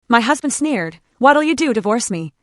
My husband sneered, "What'll you do, divorce me?"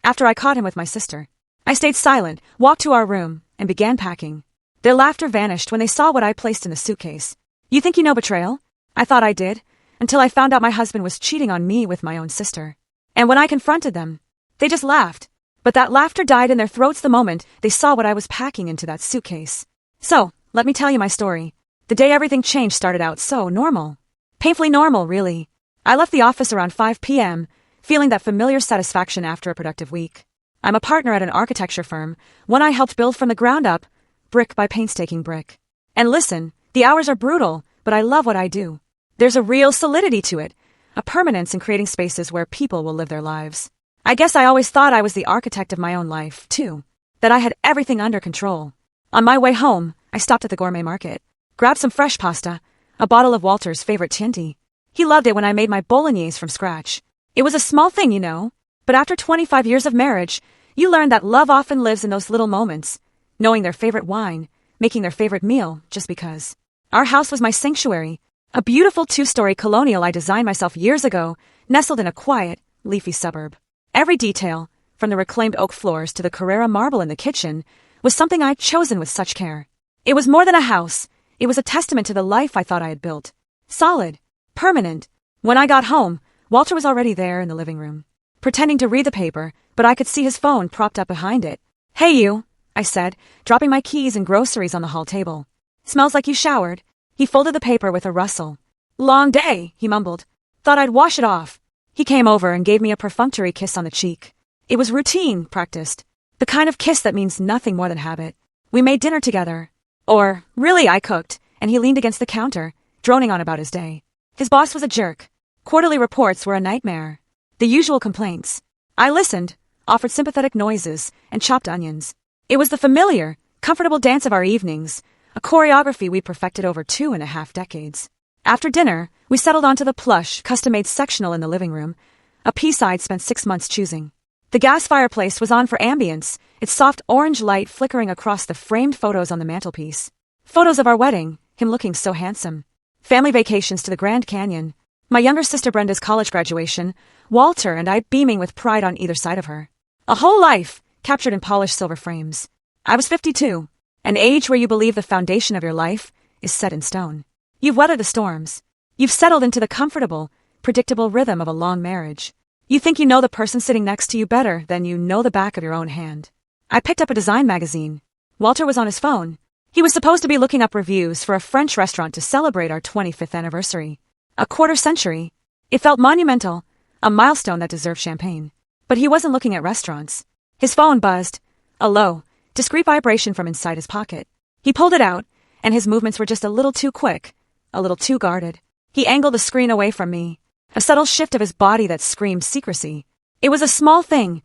After I caught him with my sister. I stayed silent, walked to our room, and began packing. Their laughter vanished when they saw what I placed in the suitcase. You think you know betrayal? I thought I did, until I found out my husband was cheating on me with my own sister. And when I confronted them, they just laughed. But that laughter died in their throats the moment they saw what I was packing into that suitcase. So, let me tell you my story. The day everything changed started out so normal. Painfully normal, really. I left the office around 5 p.m., feeling that familiar satisfaction after a productive week. I'm a partner at an architecture firm, one I helped build from the ground up, brick by painstaking brick. And listen, the hours are brutal, but I love what I do. There's a real solidity to it, a permanence in creating spaces where people will live their lives. I guess I always thought I was the architect of my own life, too. That I had everything under control. On my way home, I stopped at the gourmet market, grabbed some fresh pasta, a bottle of Walter's favorite Chianti. He loved it when I made my bolognese from scratch. It was a small thing, you know, but after 25 years of marriage, you learn that love often lives in those little moments, knowing their favorite wine, making their favorite meal just because. Our house was my sanctuary, a beautiful 2-story colonial I designed myself years ago, nestled in a quiet, leafy suburb. Every detail, from the reclaimed oak floors to the Carrara marble in the kitchen, was something I'd chosen with such care. It was more than a house. It was a testament to the life I thought I had built. Solid. Permanent. When I got home, Walter was already there in the living room, pretending to read the paper, but I could see his phone propped up behind it. "Hey you," I said, dropping my keys and groceries on the hall table. "Smells like you showered." He folded the paper with a rustle. "Long day," he mumbled. "Thought I'd wash it off." He came over and gave me a perfunctory kiss on the cheek. It was routine, practiced. The kind of kiss that means nothing more than habit. We made dinner together. Or, really, I cooked, and he leaned against the counter, droning on about his day. His boss was a jerk. Quarterly reports were a nightmare. The usual complaints. I listened, offered sympathetic noises, and chopped onions. It was the familiar, comfortable dance of our evenings, a choreography we perfected over 2.5 decades. After dinner, we settled onto the plush, custom-made sectional in the living room, a piece I'd spent 6 months choosing. The gas fireplace was on for ambience, its soft orange light flickering across the framed photos on the mantelpiece. Photos of our wedding, him looking so handsome. Family vacations to the Grand Canyon. My younger sister Brenda's college graduation, Walter and I beaming with pride on either side of her. A whole life, captured in polished silver frames. I was 52, an age where you believe the foundation of your life is set in stone. You've weathered the storms. You've settled into the comfortable, predictable rhythm of a long marriage. You think you know the person sitting next to you better than you know the back of your own hand. I picked up a design magazine. Walter was on his phone. He was supposed to be looking up reviews for a French restaurant to celebrate our 25th anniversary. A quarter century. It felt monumental, a milestone that deserved champagne. But he wasn't looking at restaurants. His phone buzzed. A low, discreet vibration from inside his pocket. He pulled it out, and his movements were just a little too quick, a little too guarded. He angled the screen away from me, a subtle shift of his body that screamed secrecy. It was a small thing,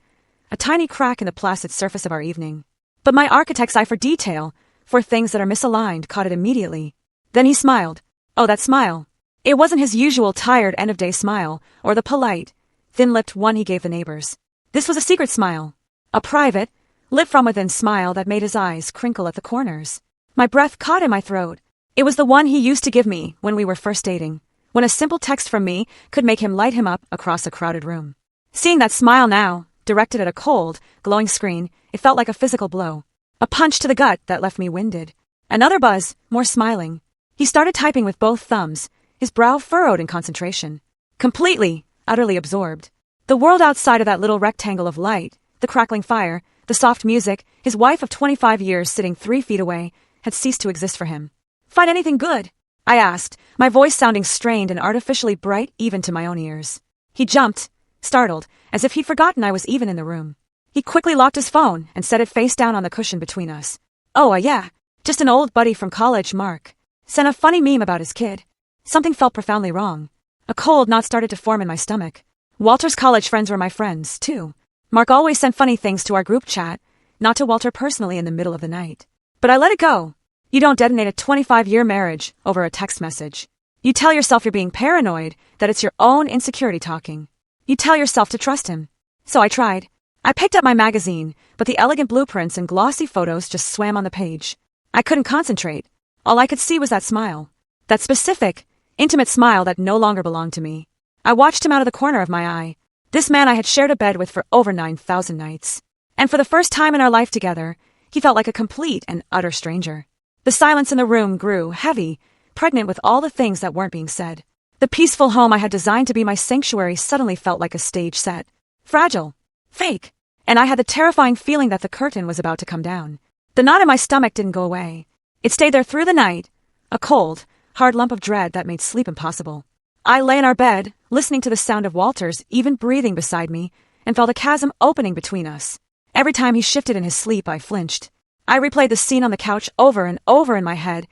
a tiny crack in the placid surface of our evening. But my architect's eye for detail, for things that are misaligned, caught it immediately. Then he smiled. Oh, that smile. It wasn't his usual tired end-of-day smile, or the polite, thin-lipped one he gave the neighbors. This was a secret smile. A private, lit-from-within smile that made his eyes crinkle at the corners. My breath caught in my throat. It was the one he used to give me when we were first dating, when a simple text from me could make him light him up across a crowded room. Seeing that smile now, directed at a cold, glowing screen, it felt like a physical blow. A punch to the gut that left me winded. Another buzz, more smiling. He started typing with both thumbs, his brow furrowed in concentration. Completely, utterly absorbed. The world outside of that little rectangle of light, the crackling fire, the soft music, his wife of 25 years sitting 3 feet away, had ceased to exist for him. "Find anything good?" I asked, my voice sounding strained and artificially bright even to my own ears. He jumped, startled, as if he'd forgotten I was even in the room. He quickly locked his phone and set it face down on the cushion between us. "Oh, yeah. Just an old buddy from college, Mark. Sent a funny meme about his kid." Something felt profoundly wrong. A cold knot started to form in my stomach. Walter's college friends were my friends, too. Mark always sent funny things to our group chat, not to Walter personally in the middle of the night. But I let it go. You don't detonate a 25-year marriage over a text message. You tell yourself you're being paranoid, that it's your own insecurity talking. You tell yourself to trust him. So I tried. I picked up my magazine, but the elegant blueprints and glossy photos just swam on the page. I couldn't concentrate. All I could see was that smile. That specific, intimate smile that no longer belonged to me. I watched him out of the corner of my eye. This man I had shared a bed with for over 9,000 nights. And for the first time in our life together, he felt like a complete and utter stranger. The silence in the room grew heavy, pregnant with all the things that weren't being said. The peaceful home I had designed to be my sanctuary suddenly felt like a stage set. Fragile. Fake. And I had the terrifying feeling that the curtain was about to come down. The knot in my stomach didn't go away. It stayed there through the night, a cold, hard lump of dread that made sleep impossible. I lay in our bed, listening to the sound of Walter's even breathing beside me, and felt a chasm opening between us. Every time he shifted in his sleep, I flinched. I replayed the scene on the couch over and over in my head,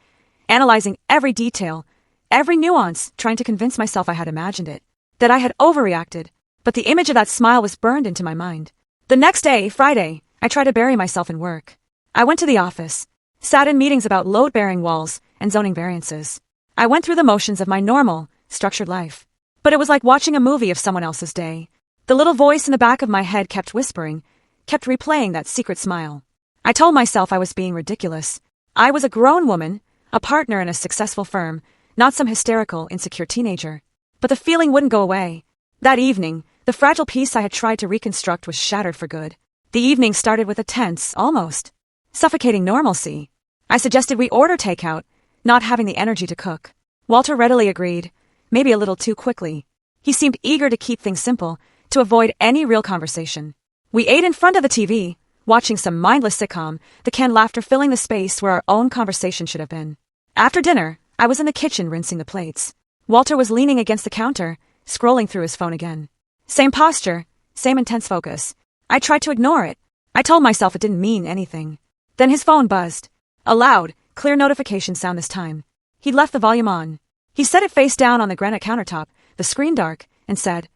analyzing every detail, every nuance, trying to convince myself I had imagined it, that I had overreacted, but the image of that smile was burned into my mind. The next day, Friday, I tried to bury myself in work. I went to the office, sat in meetings about load-bearing walls and zoning variances. I went through the motions of my normal, structured life. But it was like watching a movie of someone else's day. The little voice in the back of my head kept whispering, kept replaying that secret smile. I told myself I was being ridiculous. I was a grown woman, a partner in a successful firm, not some hysterical, insecure teenager. But the feeling wouldn't go away. That evening, the fragile piece I had tried to reconstruct was shattered for good. The evening started with a tense, almost suffocating normalcy. I suggested we order takeout, not having the energy to cook. Walter readily agreed, maybe a little too quickly. He seemed eager to keep things simple, to avoid any real conversation. We ate in front of the TV, watching some mindless sitcom, the canned laughter filling the space where our own conversation should have been. After dinner, I was in the kitchen rinsing the plates. Walter was leaning against the counter, scrolling through his phone again. Same posture, same intense focus. I tried to ignore it. I told myself it didn't mean anything. Then his phone buzzed. A loud, clear notification sound this time. He'd left the volume on. He set it face down on the granite countertop, the screen dark, and said,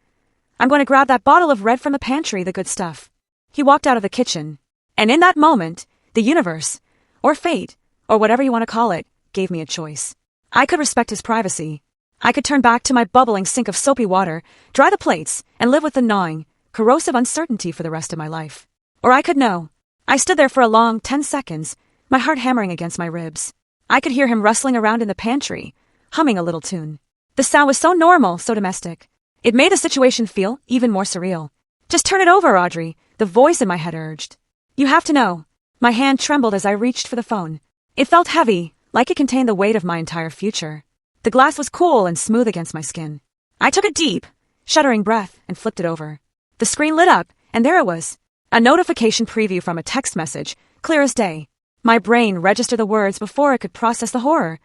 "I'm going to grab that bottle of red from the pantry, the good stuff." He walked out of the kitchen. And in that moment, the universe, or fate, or whatever you want to call it, gave me a choice. I could respect his privacy. I could turn back to my bubbling sink of soapy water, dry the plates, and live with the gnawing, corrosive uncertainty for the rest of my life. Or I could know. I stood there for a long 10 seconds, my heart hammering against my ribs. I could hear him rustling around in the pantry, humming a little tune. The sound was so normal, so domestic. It made the situation feel even more surreal. "Just turn it over, Audrey," the voice in my head urged. "You have to know." My hand trembled as I reached for the phone. It felt heavy, like it contained the weight of my entire future. The glass was cool and smooth against my skin. I took a deep, shuddering breath and flipped it over. The screen lit up, and there it was. A notification preview from a text message, clear as day. My brain registered the words before it could process the horror.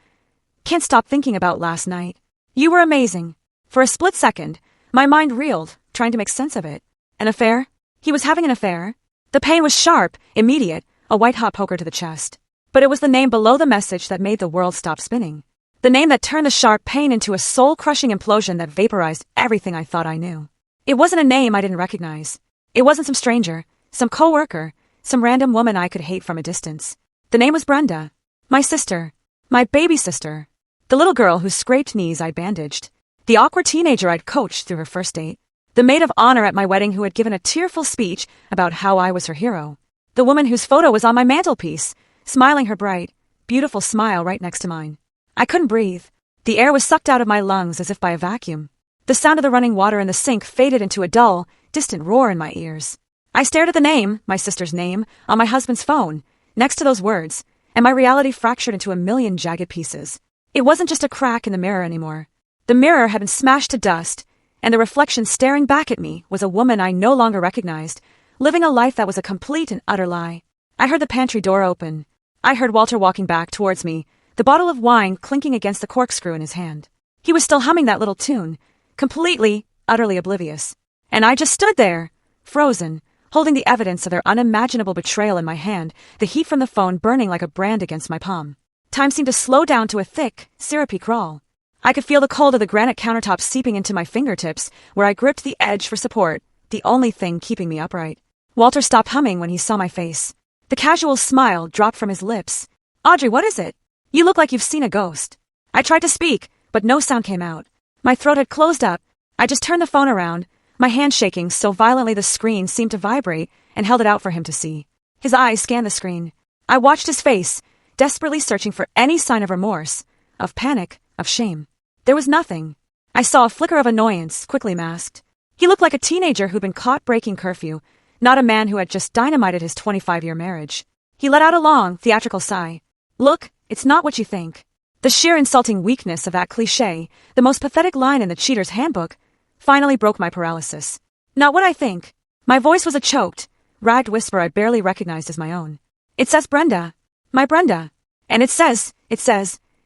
"Can't stop thinking about last night. You were amazing." For a split second, my mind reeled, trying to make sense of it. An affair? He was having an affair? The pain was sharp, immediate, a white-hot poker to the chest. But it was the name below the message that made the world stop spinning. The name that turned the sharp pain into a soul-crushing implosion that vaporized everything I thought I knew. It wasn't a name I didn't recognize. It wasn't some stranger, some co-worker, some random woman I could hate from a distance. The name was Brenda. My sister. My baby sister. The little girl whose scraped knees I bandaged. The awkward teenager I'd coached through her first date. The maid of honor at my wedding who had given a tearful speech about how I was her hero. The woman whose photo was on my mantelpiece, smiling her bright, beautiful smile right next to mine. I couldn't breathe. The air was sucked out of my lungs as if by a vacuum. The sound of the running water in the sink faded into a dull, distant roar in my ears. I stared at the name, my sister's name, on my husband's phone, next to those words, and my reality fractured into a million jagged pieces. It wasn't just a crack in the mirror anymore. The mirror had been smashed to dust, and the reflection staring back at me was a woman I no longer recognized, living a life that was a complete and utter lie. I heard the pantry door open. I heard Walter walking back towards me, the bottle of wine clinking against the corkscrew in his hand. He was still humming that little tune, completely, utterly oblivious. And I just stood there, frozen, holding the evidence of their unimaginable betrayal in my hand, the heat from the phone burning like a brand against my palm. Time seemed to slow down to a thick, syrupy crawl. I could feel the cold of the granite countertop seeping into my fingertips, where I gripped the edge for support, the only thing keeping me upright. Walter stopped humming when he saw my face. The casual smile dropped from his lips. "Audrey, what is it? You look like you've seen a ghost." I tried to speak, but no sound came out. My throat had closed up. I just turned the phone around, my hand shaking so violently the screen seemed to vibrate, and held it out for him to see. His eyes scanned the screen. I watched his face, desperately searching for any sign of remorse, of panic, of shame. There was nothing. I saw a flicker of annoyance, quickly masked. He looked like a teenager who'd been caught breaking curfew, not a man who had just dynamited his 25-year marriage. He let out a long, theatrical sigh. Look, it's not what you think. The sheer insulting weakness of that cliché, the most pathetic line in the cheater's handbook, finally broke my paralysis. Not what I think. My voice was a choked, ragged whisper I barely recognized as my own. It says Brenda. My Brenda. And it says,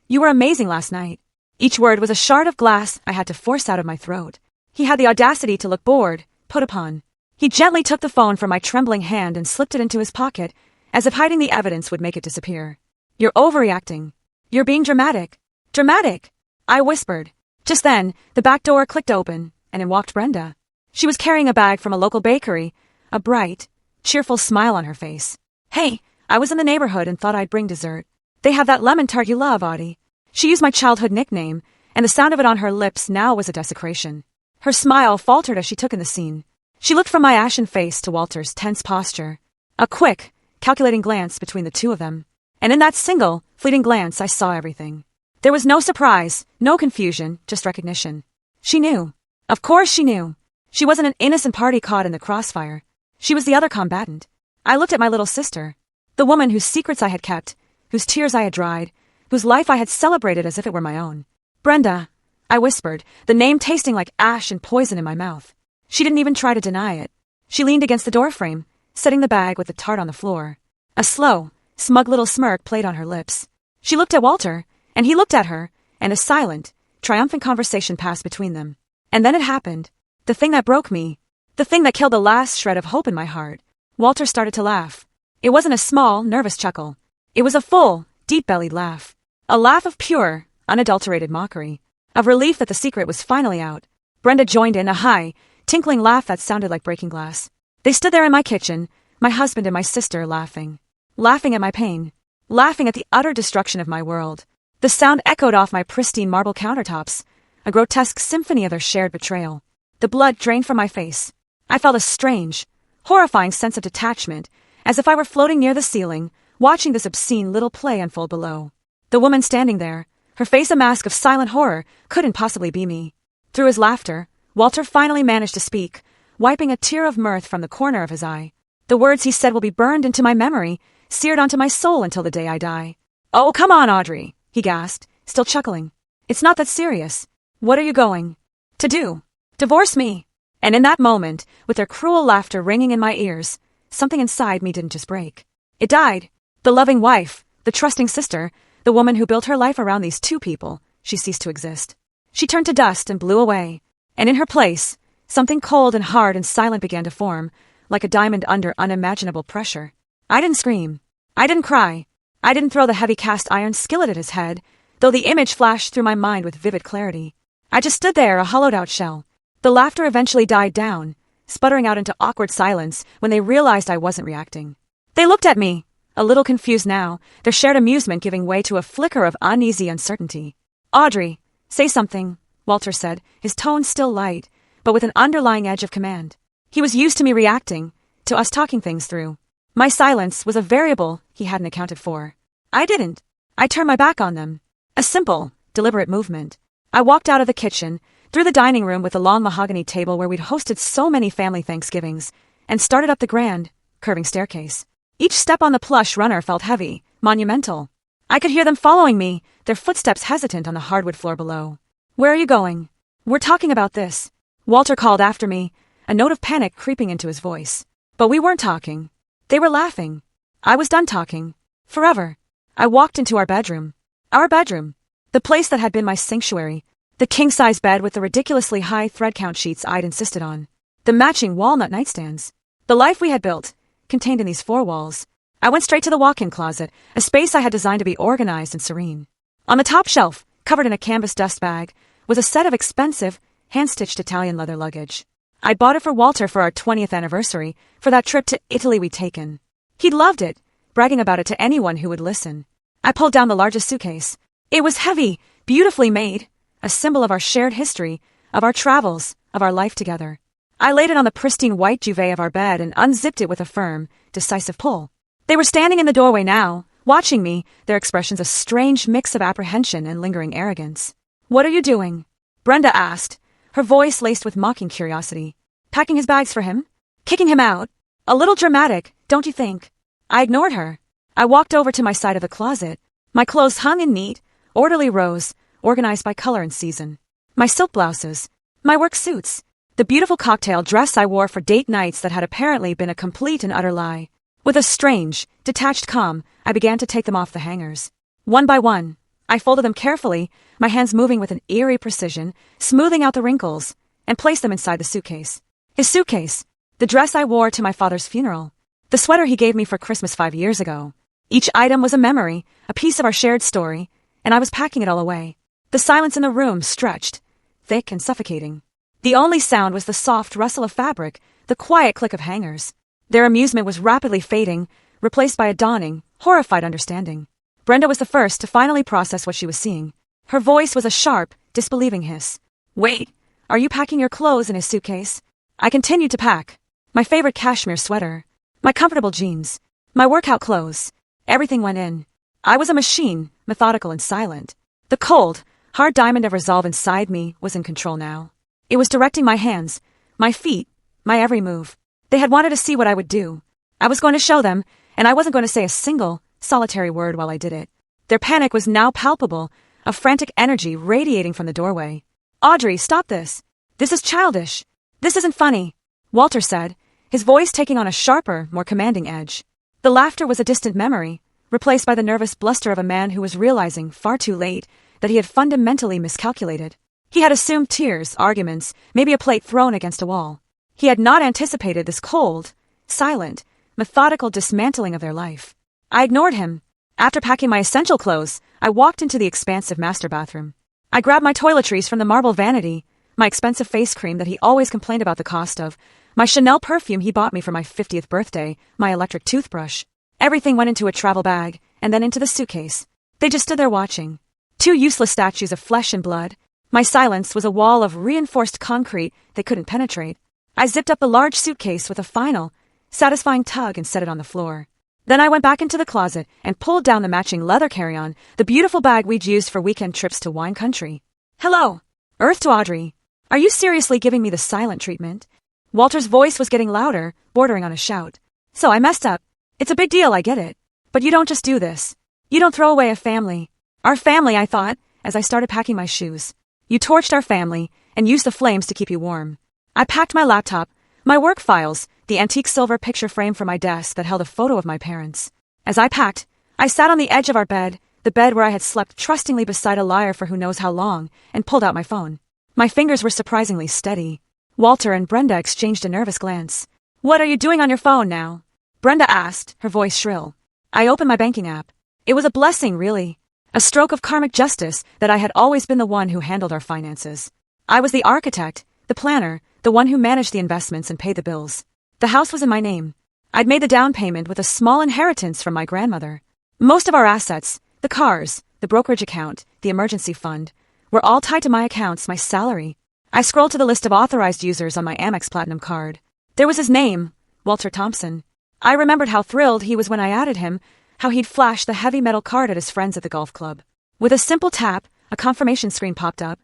you were amazing last night. Each word was a shard of glass I had to force out of my throat. He had the audacity to look bored, put upon. He gently took the phone from my trembling hand and slipped it into his pocket, as if hiding the evidence would make it disappear. You're overreacting. You're being dramatic. Dramatic, I whispered. Just then, the back door clicked open, and in walked Brenda. She was carrying a bag from a local bakery, a bright, cheerful smile on her face. Hey, I was in the neighborhood and thought I'd bring dessert. They have that lemon tart you love, Audie. She used my childhood nickname, and the sound of it on her lips now was a desecration. Her smile faltered as she took in the scene. She looked from my ashen face to Walter's tense posture. A quick, calculating glance between the two of them. And in that single, fleeting glance I saw everything. There was no surprise, no confusion, just recognition. She knew. Of course she knew. She wasn't an innocent party caught in the crossfire. She was the other combatant. I looked at my little sister. The woman whose secrets I had kept, whose tears I had dried, whose life I had celebrated as if it were my own. Brenda, I whispered, the name tasting like ash and poison in my mouth. She didn't even try to deny it. She leaned against the doorframe, setting the bag with the tart on the floor. A slow, smug little smirk played on her lips. She looked at Walter, and he looked at her, and a silent, triumphant conversation passed between them. And then it happened. The thing that broke me. The thing that killed the last shred of hope in my heart. Walter started to laugh. It wasn't a small, nervous chuckle. It was a full, deep-bellied laugh. A laugh of pure, unadulterated mockery. Of relief that the secret was finally out. Brenda joined in, a high, tinkling laugh that sounded like breaking glass. They stood there in my kitchen, my husband and my sister laughing. Laughing at my pain. Laughing at the utter destruction of my world. The sound echoed off my pristine marble countertops, a grotesque symphony of their shared betrayal. The blood drained from my face. I felt a strange, horrifying sense of detachment, as if I were floating near the ceiling, watching this obscene little play unfold below. The woman standing there, her face a mask of silent horror, couldn't possibly be me. Through his laughter, Walter finally managed to speak, wiping a tear of mirth from the corner of his eye. The words he said will be burned into my memory, seared onto my soul until the day I die. Oh, come on, Audrey, he gasped, still chuckling. It's not that serious. What are you going to do? Divorce me. And in that moment, with their cruel laughter ringing in my ears, something inside me didn't just break. It died. The loving wife, the trusting sister, the woman who built her life around these two people, she ceased to exist. She turned to dust and blew away. And in her place, something cold and hard and silent began to form, like a diamond under unimaginable pressure. I didn't scream. I didn't cry. I didn't throw the heavy cast iron skillet at his head, though the image flashed through my mind with vivid clarity. I just stood there, a hollowed-out shell. The laughter eventually died down, sputtering out into awkward silence when they realized I wasn't reacting. They looked at me, a little confused now, their shared amusement giving way to a flicker of uneasy uncertainty. Audrey, say something, Walter said, his tone still light, but with an underlying edge of command. He was used to me reacting, to us talking things through. My silence was a variable he hadn't accounted for. I didn't. I turned my back on them. A simple, deliberate movement. I walked out of the kitchen, through the dining room with the long mahogany table where we'd hosted so many family Thanksgivings, and started up the grand, curving staircase. Each step on the plush runner felt heavy, monumental. I could hear them following me, their footsteps hesitant on the hardwood floor below. Where are you going? We're talking about this, Walter called after me, a note of panic creeping into his voice. But we weren't talking. They were laughing. I was done talking. Forever. I walked into our bedroom. Our bedroom. The place that had been my sanctuary. The king-size bed with the ridiculously high thread count sheets I'd insisted on. The matching walnut nightstands. The life we had built, contained in these four walls. I went straight to the walk-in closet, a space I had designed to be organized and serene. On the top shelf, covered in a canvas dust bag, was a set of expensive, hand-stitched Italian leather luggage. I'd bought it for Walter for our 20th anniversary, for that trip to Italy we'd taken. He'd loved it, bragging about it to anyone who would listen. I pulled down the largest suitcase. It was heavy, beautifully made, a symbol of our shared history, of our travels, of our life together. I laid it on the pristine white duvet of our bed and unzipped it with a firm, decisive pull. They were standing in the doorway now, watching me, their expressions a strange mix of apprehension and lingering arrogance. What are you doing? Brenda asked, her voice laced with mocking curiosity. Packing his bags for him? Kicking him out? A little dramatic, don't you think? I ignored her. I walked over to my side of the closet. My clothes hung in neat, orderly rows, organized by color and season. My silk blouses, my work suits, the beautiful cocktail dress I wore for date nights that had apparently been a complete and utter lie. With a strange, detached calm, I began to take them off the hangers. One by one, I folded them carefully, my hands moving with an eerie precision, smoothing out the wrinkles, and placed them inside the suitcase. His suitcase, the dress I wore to my father's funeral, the sweater he gave me for Christmas 5 years ago. Each item was a memory, a piece of our shared story, and I was packing it all away. The silence in the room stretched, thick and suffocating. The only sound was the soft rustle of fabric, the quiet click of hangers. Their amusement was rapidly fading, replaced by a dawning, horrified understanding. Brenda was the first to finally process what she was seeing. Her voice was a sharp, disbelieving hiss. Wait, are you packing your clothes in his suitcase? I continued to pack. My favorite cashmere sweater, my comfortable jeans, my workout clothes. Everything went in. I was a machine, methodical and silent. The cold, hard diamond of resolve inside me was in control now. It was directing my hands, my feet, my every move. They had wanted to see what I would do. I was going to show them, and I wasn't going to say a single, solitary word while I did it. Their panic was now palpable, a frantic energy radiating from the doorway. Audrey, stop this. This is childish. This isn't funny, Walter said, his voice taking on a sharper, more commanding edge. The laughter was a distant memory, replaced by the nervous bluster of a man who was realizing, far too late, that he had fundamentally miscalculated. He had assumed tears, arguments, maybe a plate thrown against a wall. He had not anticipated this cold, silent, methodical dismantling of their life. I ignored him. After packing my essential clothes, I walked into the expansive master bathroom. I grabbed my toiletries from the marble vanity, my expensive face cream that he always complained about the cost of, my Chanel perfume he bought me for my 50th birthday, my electric toothbrush. Everything went into a travel bag, and then into the suitcase. They just stood there watching. Two useless statues of flesh and blood. My silence was a wall of reinforced concrete they couldn't penetrate. I zipped up the large suitcase with a final, satisfying tug and set it on the floor. Then I went back into the closet and pulled down the matching leather carry-on, the beautiful bag we'd used for weekend trips to wine country. Hello. Earth to Audrey. Are you seriously giving me the silent treatment? Walter's voice was getting louder, bordering on a shout. So I messed up. It's a big deal, I get it. But you don't just do this. You don't throw away a family. Our family, I thought, as I started packing my shoes. You torched our family and used the flames to keep you warm. I packed my laptop, my work files, the antique silver picture frame for my desk that held a photo of my parents. As I packed, I sat on the edge of our bed, the bed where I had slept trustingly beside a liar for who knows how long, and pulled out my phone. My fingers were surprisingly steady. Walter and Brenda exchanged a nervous glance. What are you doing on your phone now? Brenda asked, her voice shrill. I opened my banking app. It was a blessing, really. A stroke of karmic justice that I had always been the one who handled our finances. I was the architect, the planner, the one who managed the investments and paid the bills. The house was in my name. I'd made the down payment with a small inheritance from my grandmother. Most of our assets, the cars, the brokerage account, the emergency fund, were all tied to my accounts, my salary. I scrolled to the list of authorized users on my Amex Platinum card. There was his name, Walter Thompson. I remembered how thrilled he was when I added him, how he'd flashed the heavy metal card at his friends at the golf club. With a simple tap, a confirmation screen popped up.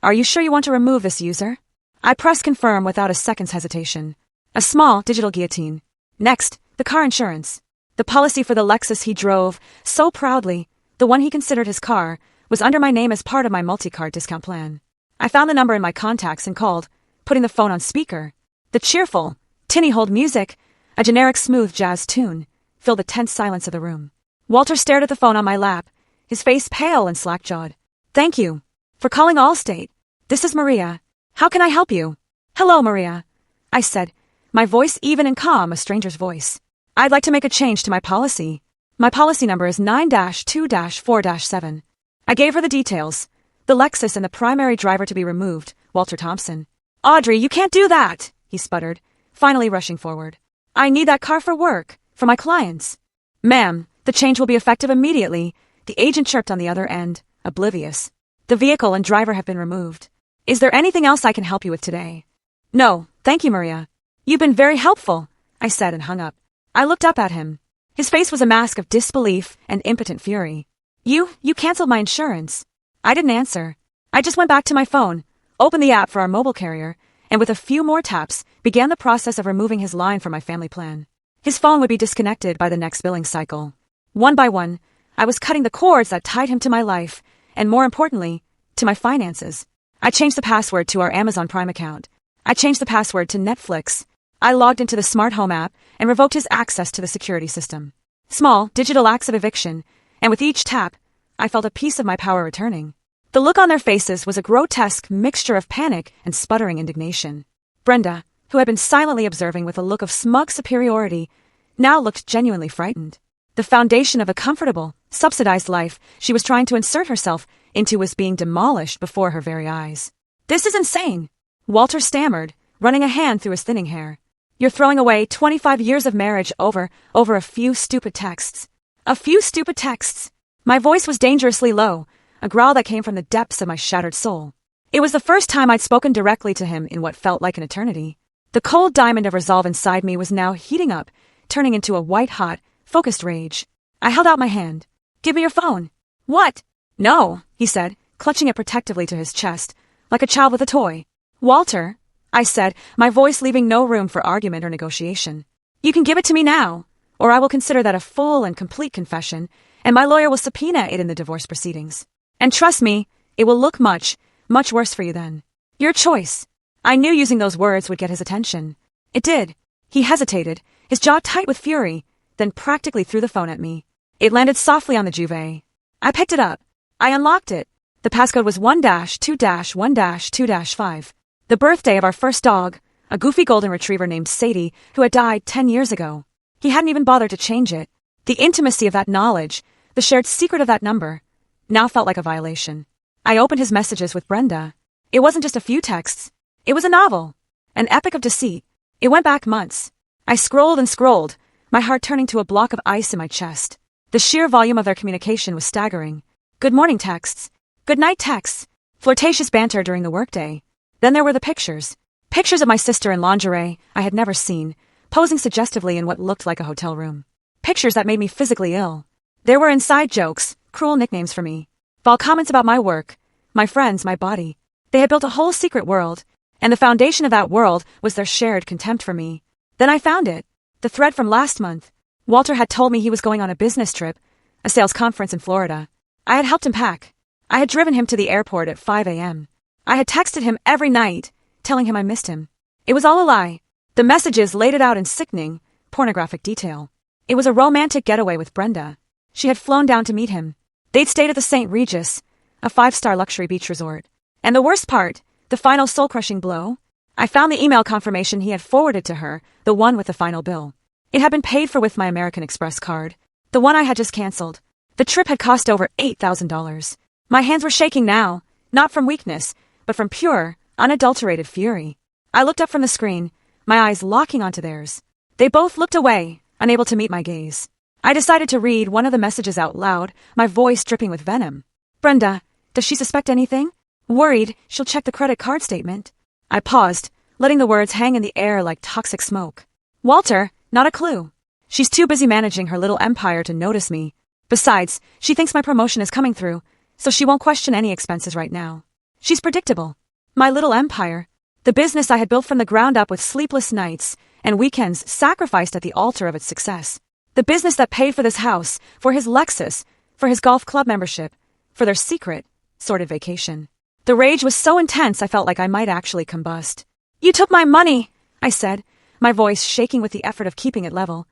Are you sure you want to remove this user? I pressed confirm without a second's hesitation. A small digital guillotine. Next, the car insurance. The policy for the Lexus he drove, so proudly, the one he considered his car, was under my name as part of my multi-card discount plan. I found the number in my contacts and called, putting the phone on speaker. The cheerful, tinny-hold music, a generic smooth jazz tune, filled the tense silence of the room. Walter stared at the phone on my lap, his face pale and slack-jawed. Thank you for calling Allstate. This is Maria. How can I help you? Hello, Maria, I said, my voice even and calm, a stranger's voice. I'd like to make a change to my policy. My policy number is 9-2-4-7. I gave her the details. The Lexus and the primary driver to be removed, Walter Thompson. Audrey, you can't do that, he sputtered, finally rushing forward. I need that car for work, for my clients. Ma'am, the change will be effective immediately, the agent chirped on the other end, oblivious. The vehicle and driver have been removed. Is there anything else I can help you with today? No, thank you, Maria. You've been very helpful, I said and hung up. I looked up at him. His face was a mask of disbelief and impotent fury. You canceled my insurance. I didn't answer. I just went back to my phone, opened the app for our mobile carrier, and with a few more taps, began the process of removing his line from my family plan. His phone would be disconnected by the next billing cycle. One by one, I was cutting the cords that tied him to my life, and more importantly, to my finances. I changed the password to our Amazon Prime account. I changed the password to Netflix. I logged into the smart home app and revoked his access to the security system. Small, digital acts of eviction, and with each tap, I felt a piece of my power returning. The look on their faces was a grotesque mixture of panic and sputtering indignation. Brenda, who had been silently observing with a look of smug superiority, now looked genuinely frightened. The foundation of a comfortable, subsidized life she was trying to insert herself into was being demolished before her very eyes. "This is insane," Walter stammered, running a hand through his thinning hair. "You're throwing away 25 years of marriage over a few stupid texts." A few stupid texts. My voice was dangerously low, a growl that came from the depths of my shattered soul. It was the first time I'd spoken directly to him in what felt like an eternity. The cold diamond of resolve inside me was now heating up, turning into a white-hot, focused rage. I held out my hand. "Give me your phone." "What?" "No," he said, clutching it protectively to his chest, like a child with a toy. "Walter," I said, my voice leaving no room for argument or negotiation. "You can give it to me now, or I will consider that a full and complete confession, and my lawyer will subpoena it in the divorce proceedings. And trust me, it will look much, much worse for you then. Your choice." I knew using those words would get his attention. It did. He hesitated, his jaw tight with fury, then practically threw the phone at me. It landed softly on the duvet. I picked it up. I unlocked it. The passcode was 1-2-1-2-5. The birthday of our first dog, a goofy golden retriever named Sadie, who had died 10 years ago. He hadn't even bothered to change it. The intimacy of that knowledge, the shared secret of that number, now felt like a violation. I opened his messages with Brenda. It wasn't just a few texts. It was a novel. An epic of deceit. It went back months. I scrolled and scrolled, my heart turning to a block of ice in my chest. The sheer volume of their communication was staggering. Good morning texts. Good night texts. Flirtatious banter during the workday. Then there were the pictures. Pictures of my sister in lingerie I had never seen, posing suggestively in what looked like a hotel room. Pictures that made me physically ill. There were inside jokes, cruel nicknames for me. While comments about my work, my friends, my body. They had built a whole secret world, and the foundation of that world was their shared contempt for me. Then I found it. The thread from last month. Walter had told me he was going on a business trip, a sales conference in Florida. I had helped him pack. I had driven him to the airport at 5 a.m. I had texted him every night, telling him I missed him. It was all a lie. The messages laid it out in sickening, pornographic detail. It was a romantic getaway with Brenda. She had flown down to meet him. They'd stayed at the St. Regis, a 5-star luxury beach resort. And the worst part, the final soul-crushing blow? I found the email confirmation he had forwarded to her, the one with the final bill. It had been paid for with my American Express card, the one I had just canceled. The trip had cost over $8,000. My hands were shaking now, not from weakness, but from pure, unadulterated fury. I looked up from the screen, my eyes locking onto theirs. They both looked away, unable to meet my gaze. I decided to read one of the messages out loud, my voice dripping with venom. "Brenda, does she suspect anything? Worried she'll check the credit card statement?" I paused, letting the words hang in the air like toxic smoke. "Walter, not a clue. She's too busy managing her little empire to notice me. Besides, she thinks my promotion is coming through, so she won't question any expenses right now. She's predictable. My little empire, the business I had built from the ground up with sleepless nights and weekends sacrificed at the altar of its success. The business that paid for this house, for his Lexus, for his golf club membership, for their secret, sordid vacation. The rage was so intense I felt like I might actually combust. "You took my money," I said, my voice shaking with the effort of keeping it level.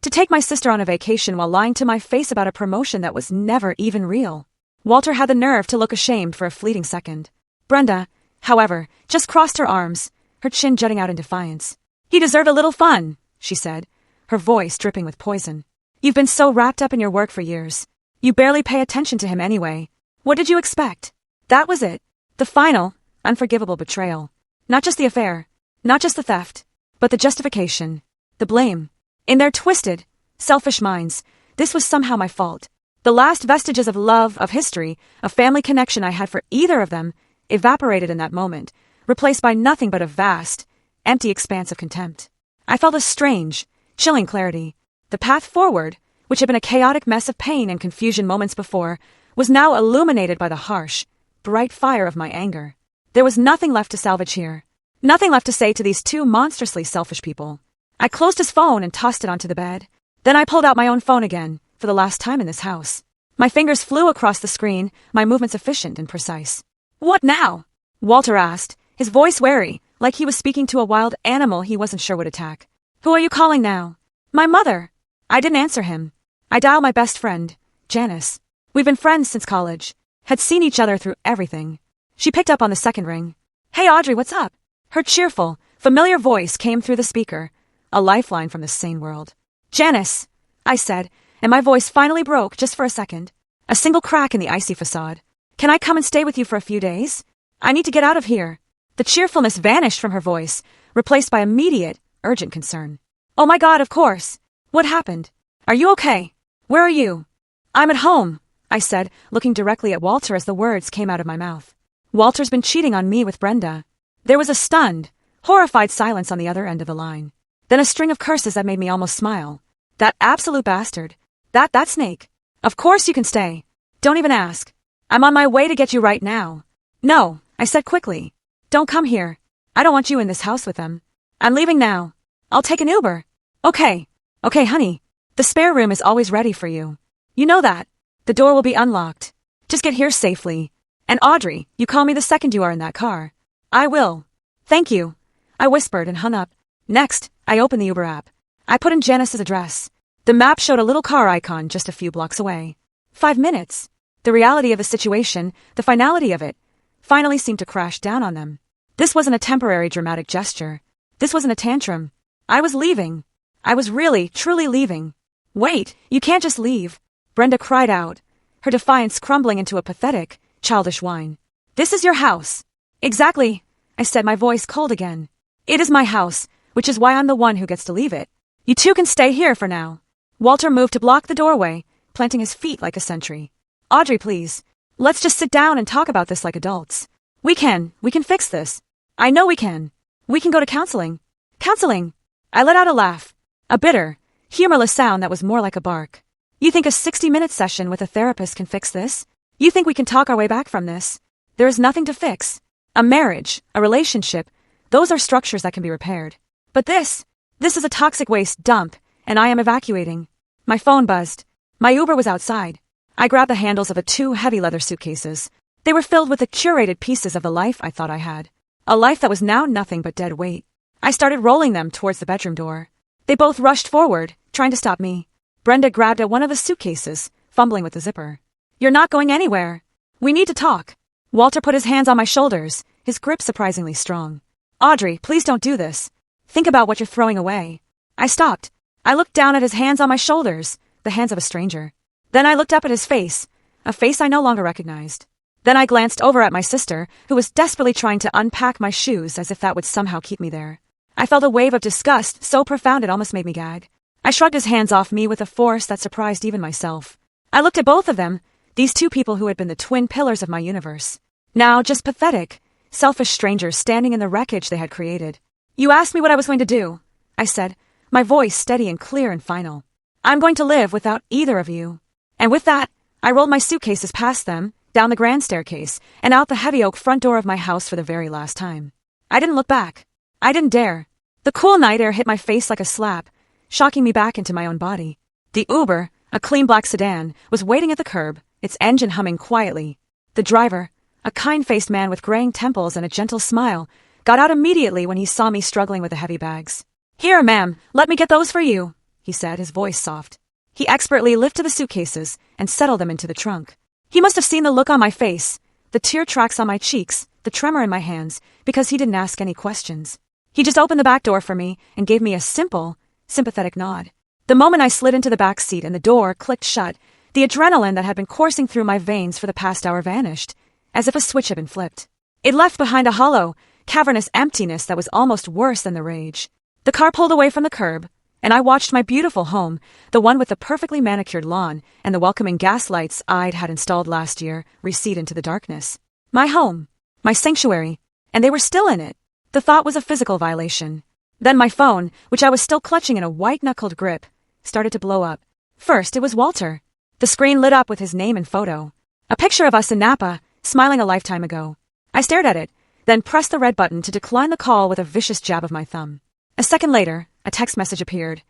To take my sister on a vacation while lying to my face about a promotion that was never even real. Walter had the nerve to look ashamed for a fleeting second. Brenda, however, just crossed her arms, her chin jutting out in defiance. "He deserved a little fun," she said, her voice dripping with poison. "You've been so wrapped up in your work for years. You barely pay attention to him anyway. What did you expect?" That was it. The final, unforgivable betrayal. Not just the affair, not just the theft, but the justification, the blame. In their twisted, selfish minds, this was somehow my fault. The last vestiges of love, of history, of family connection I had for either of them evaporated in that moment, replaced by nothing but a vast, empty expanse of contempt. I felt a strange, chilling clarity. The path forward, which had been a chaotic mess of pain and confusion moments before, was now illuminated by the harsh, bright fire of my anger. There was nothing left to salvage here. Nothing left to say to these two monstrously selfish people. I closed his phone and tossed it onto the bed. Then I pulled out my own phone again, for the last time in this house. My fingers flew across the screen, my movements efficient and precise. What now? Walter asked, his voice wary, like he was speaking to a wild animal he wasn't sure would attack. Who are you calling now? My mother. I didn't answer him. I dialed my best friend, Janice. We've been friends since college. Had seen each other through everything. She picked up on the second ring. Hey Audrey, what's up? Her cheerful, familiar voice came through the speaker, a lifeline from the sane world. Janice, I said, and my voice finally broke just for a second. A single crack in the icy facade. Can I come and stay with you for a few days? I need to get out of here. The cheerfulness vanished from her voice, replaced by immediate, urgent concern. Oh my God, of course. What happened? Are you okay? Where are you? I'm at home, I said, looking directly at Walter as the words came out of my mouth. Walter's been cheating on me with Brenda. There was a stunned, horrified silence on the other end of the line. Then a string of curses that made me almost smile. That absolute bastard. That snake. Of course you can stay. Don't even ask. I'm on my way to get you right now. No, I said quickly. Don't come here. I don't want you in this house with them. I'm leaving now. I'll take an Uber. Okay, honey. The spare room is always ready for you. You know that. The door will be unlocked. Just get here safely. And Audrey, you call me the second you are in that car. I will. Thank you. I whispered and hung up. Next, I opened the Uber app. I put in Janice's address. The map showed a little car icon just a few blocks away. 5 minutes. The reality of the situation, the finality of it, finally seemed to crash down on them. This wasn't a temporary dramatic gesture. This wasn't a tantrum. I was leaving. I was really, truly leaving. Wait, you can't just leave. Brenda cried out, her defiance crumbling into a pathetic, childish whine. This is your house. Exactly, I said, my voice cold again. It is my house, which is why I'm the one who gets to leave it. You two can stay here for now. Walter moved to block the doorway, planting his feet like a sentry. Audrey, please. Let's just sit down and talk about this like adults. We can fix this. I know we can. We can go to counseling. Counseling. I let out a laugh. A bitter, humorless sound that was more like a bark. You think a 60-minute session with a therapist can fix this? You think we can talk our way back from this? There is nothing to fix. A marriage, a relationship, those are structures that can be repaired. But this is a toxic waste dump, and I am evacuating. My phone buzzed. My Uber was outside. I grabbed the handles of 2 heavy leather suitcases. They were filled with the curated pieces of the life I thought I had. A life that was now nothing but dead weight. I started rolling them towards the bedroom door. They both rushed forward, trying to stop me. Brenda grabbed at one of the suitcases, fumbling with the zipper. You're not going anywhere. We need to talk. Walter put his hands on my shoulders, his grip surprisingly strong. Audrey, please don't do this. Think about what you're throwing away. I stopped. I looked down at his hands on my shoulders, the hands of a stranger. Then I looked up at his face, a face I no longer recognized. Then I glanced over at my sister, who was desperately trying to unpack my shoes as if that would somehow keep me there. I felt a wave of disgust so profound it almost made me gag. I shrugged his hands off me with a force that surprised even myself. I looked at both of them, these two people who had been the twin pillars of my universe. Now just pathetic, selfish strangers standing in the wreckage they had created. You asked me what I was going to do, I said, my voice steady and clear and final. I'm going to live without either of you. And with that, I rolled my suitcases past them, down the grand staircase, and out the heavy oak front door of my house for the very last time. I didn't look back. I didn't dare. The cool night air hit my face like a slap, shocking me back into my own body. The Uber, a clean black sedan, was waiting at the curb, its engine humming quietly. The driver, a kind-faced man with graying temples and a gentle smile, got out immediately when he saw me struggling with the heavy bags. Here, ma'am, let me get those for you, he said, his voice soft. He expertly lifted the suitcases and settled them into the trunk. He must have seen the look on my face, the tear tracks on my cheeks, the tremor in my hands, because he didn't ask any questions. He just opened the back door for me and gave me a simple, sympathetic nod. The moment I slid into the back seat and the door clicked shut, the adrenaline that had been coursing through my veins for the past hour vanished, as if a switch had been flipped. It left behind a hollow, cavernous emptiness that was almost worse than the rage. The car pulled away from the curb, and I watched my beautiful home, the one with the perfectly manicured lawn and the welcoming gas lights I'd had installed last year, recede into the darkness. My home, my sanctuary, and they were still in it. The thought was a physical violation. Then my phone, which I was still clutching in a white-knuckled grip, started to blow up. First, it was Walter. The screen lit up with his name and photo. A picture of us in Napa, smiling a lifetime ago. I stared at it, then pressed the red button to decline the call with a vicious jab of my thumb. A second later, a text message appeared.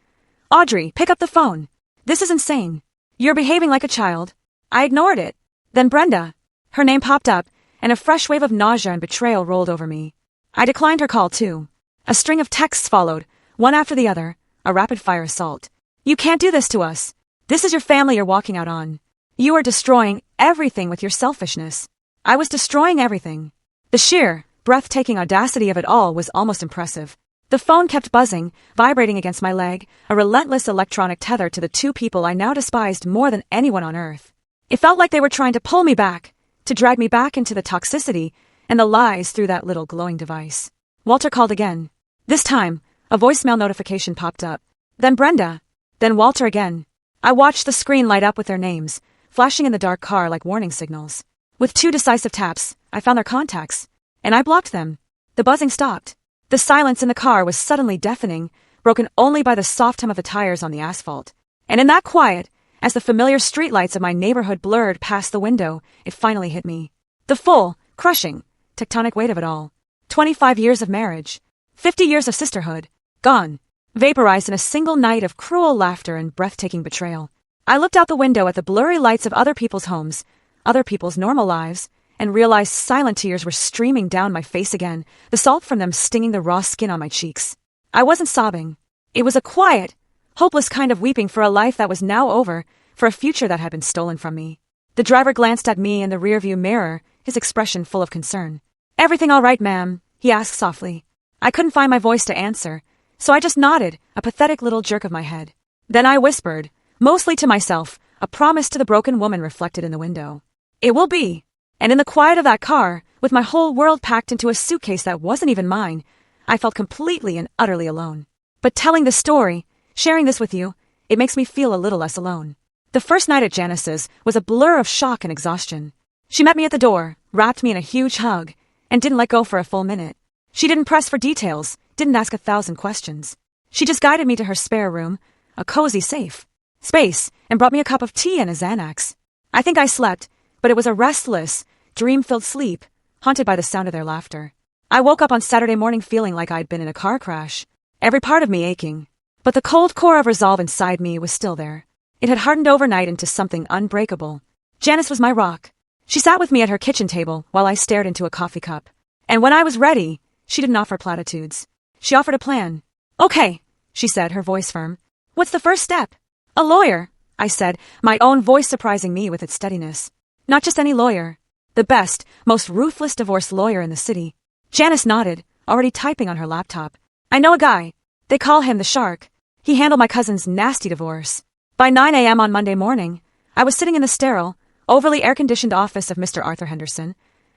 Audrey, pick up the phone. This is insane. You're behaving like a child. I ignored it. Then Brenda. Her name popped up, and a fresh wave of nausea and betrayal rolled over me. I declined her call too. A string of texts followed, one after the other, a rapid-fire assault. You can't do this to us. This is your family you're walking out on. You are destroying everything with your selfishness. I was destroying everything. The sheer, breathtaking audacity of it all was almost impressive. The phone kept buzzing, vibrating against my leg, a relentless electronic tether to the two people I now despised more than anyone on earth. It felt like they were trying to pull me back, to drag me back into the toxicity and the lies through that little glowing device. Walter called again. This time, a voicemail notification popped up. Then Brenda. Then Walter again. I watched the screen light up with their names, flashing in the dark car like warning signals. With 2 decisive taps, I found their contacts, and I blocked them. The buzzing stopped. The silence in the car was suddenly deafening, broken only by the soft hum of the tires on the asphalt. And in that quiet, as the familiar streetlights of my neighborhood blurred past the window, it finally hit me. The full, crushing, tectonic weight of it all. 25 years of marriage. 50 years of sisterhood. Gone. Vaporized in a single night of cruel laughter and breathtaking betrayal. I looked out the window at the blurry lights of other people's homes, other people's normal lives, and realized silent tears were streaming down my face again, the salt from them stinging the raw skin on my cheeks. I wasn't sobbing. It was a quiet, hopeless kind of weeping for a life that was now over, for a future that had been stolen from me. The driver glanced at me in the rearview mirror, his expression full of concern. Everything all right, ma'am? He asked softly. I couldn't find my voice to answer, so I just nodded, a pathetic little jerk of my head. Then I whispered, mostly to myself, a promise to the broken woman reflected in the window. It will be. And in the quiet of that car, with my whole world packed into a suitcase that wasn't even mine, I felt completely and utterly alone. But telling this story, sharing this with you, it makes me feel a little less alone. The first night at Janice's was a blur of shock and exhaustion. She met me at the door, wrapped me in a huge hug, and didn't let go for a full minute. She didn't press for details, didn't ask 1,000 questions. She just guided me to her spare room, a cozy safe space, and brought me a cup of tea and a Xanax. I think I slept, but it was a restless, dream-filled sleep, haunted by the sound of their laughter. I woke up on Saturday morning feeling like I'd been in a car crash, every part of me aching. But the cold core of resolve inside me was still there. It had hardened overnight into something unbreakable. Janice was my rock. She sat with me at her kitchen table while I stared into a coffee cup. And when I was ready, she didn't offer platitudes. She offered a plan. Okay, she said, her voice firm. What's the first step? A lawyer, I said, my own voice surprising me with its steadiness. Not just any lawyer. The best, most ruthless divorce lawyer in the city. Janice nodded, already typing on her laptop. I know a guy. They call him the Shark. He handled my cousin's nasty divorce. By 9 a.m. on Monday morning, I was sitting in the sterile, overly air-conditioned office of Mr. Arthur Henderson,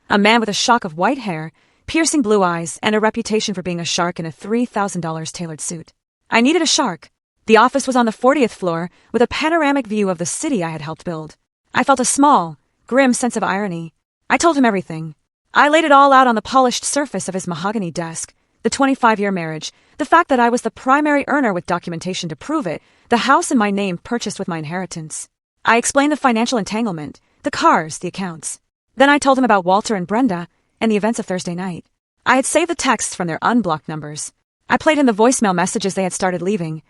a man with a shock of white hair, piercing blue eyes, and a reputation for being a shark in a $3,000 tailored suit. I needed a shark. The office was on the 40th floor, with a panoramic view of the city I had helped build. I felt a small, grim sense of irony. I told him everything. I laid it all out on the polished surface of his mahogany desk, the 25-year marriage, the fact that I was the primary earner with documentation to prove it, the house in my name purchased with my inheritance. I explained the financial entanglement, the cars, the accounts. Then I told him about Walter and Brenda and the events of Thursday night. I had saved the texts from their unblocked numbers. I played him the voicemail messages they had started leaving,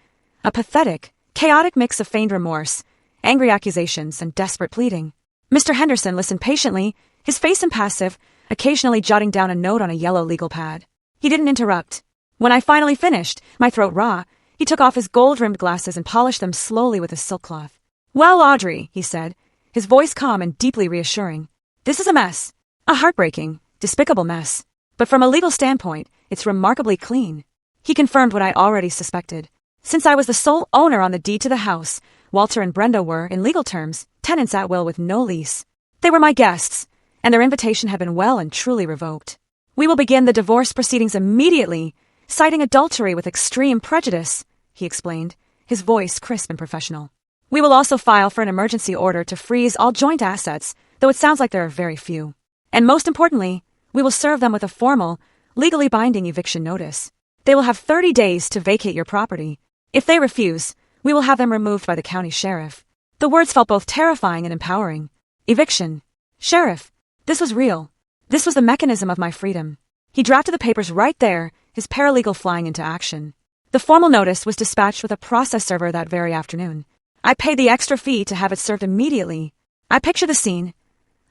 a pathetic, chaotic mix of feigned remorse, angry accusations, and desperate pleading. Mr. Henderson listened patiently, his face impassive, occasionally jotting down a note on a yellow legal pad. He didn't interrupt. When I finally finished, my throat raw, he took off his gold-rimmed glasses and polished them slowly with a silk cloth. Well, Audrey, he said, his voice calm and deeply reassuring. This is a mess. A heartbreaking, despicable mess. But from a legal standpoint, it's remarkably clean. He confirmed what I already suspected. Since I was the sole owner on the deed to the house, Walter and Brenda were, in legal terms, tenants at will with no lease. They were my guests, and their invitation had been well and truly revoked. We will begin the divorce proceedings immediately, citing adultery with extreme prejudice, he explained, his voice crisp and professional. We will also file for an emergency order to freeze all joint assets, though it sounds like there are very few. And most importantly, we will serve them with a formal, legally binding eviction notice. They will have 30 days to vacate your property. If they refuse, we will have them removed by the county sheriff. The words felt both terrifying and empowering. Eviction. Sheriff. This was real. This was the mechanism of my freedom. He drafted the papers right there, his paralegal flying into action. The formal notice was dispatched with a process server that very afternoon. I paid the extra fee to have it served immediately. I picture the scene.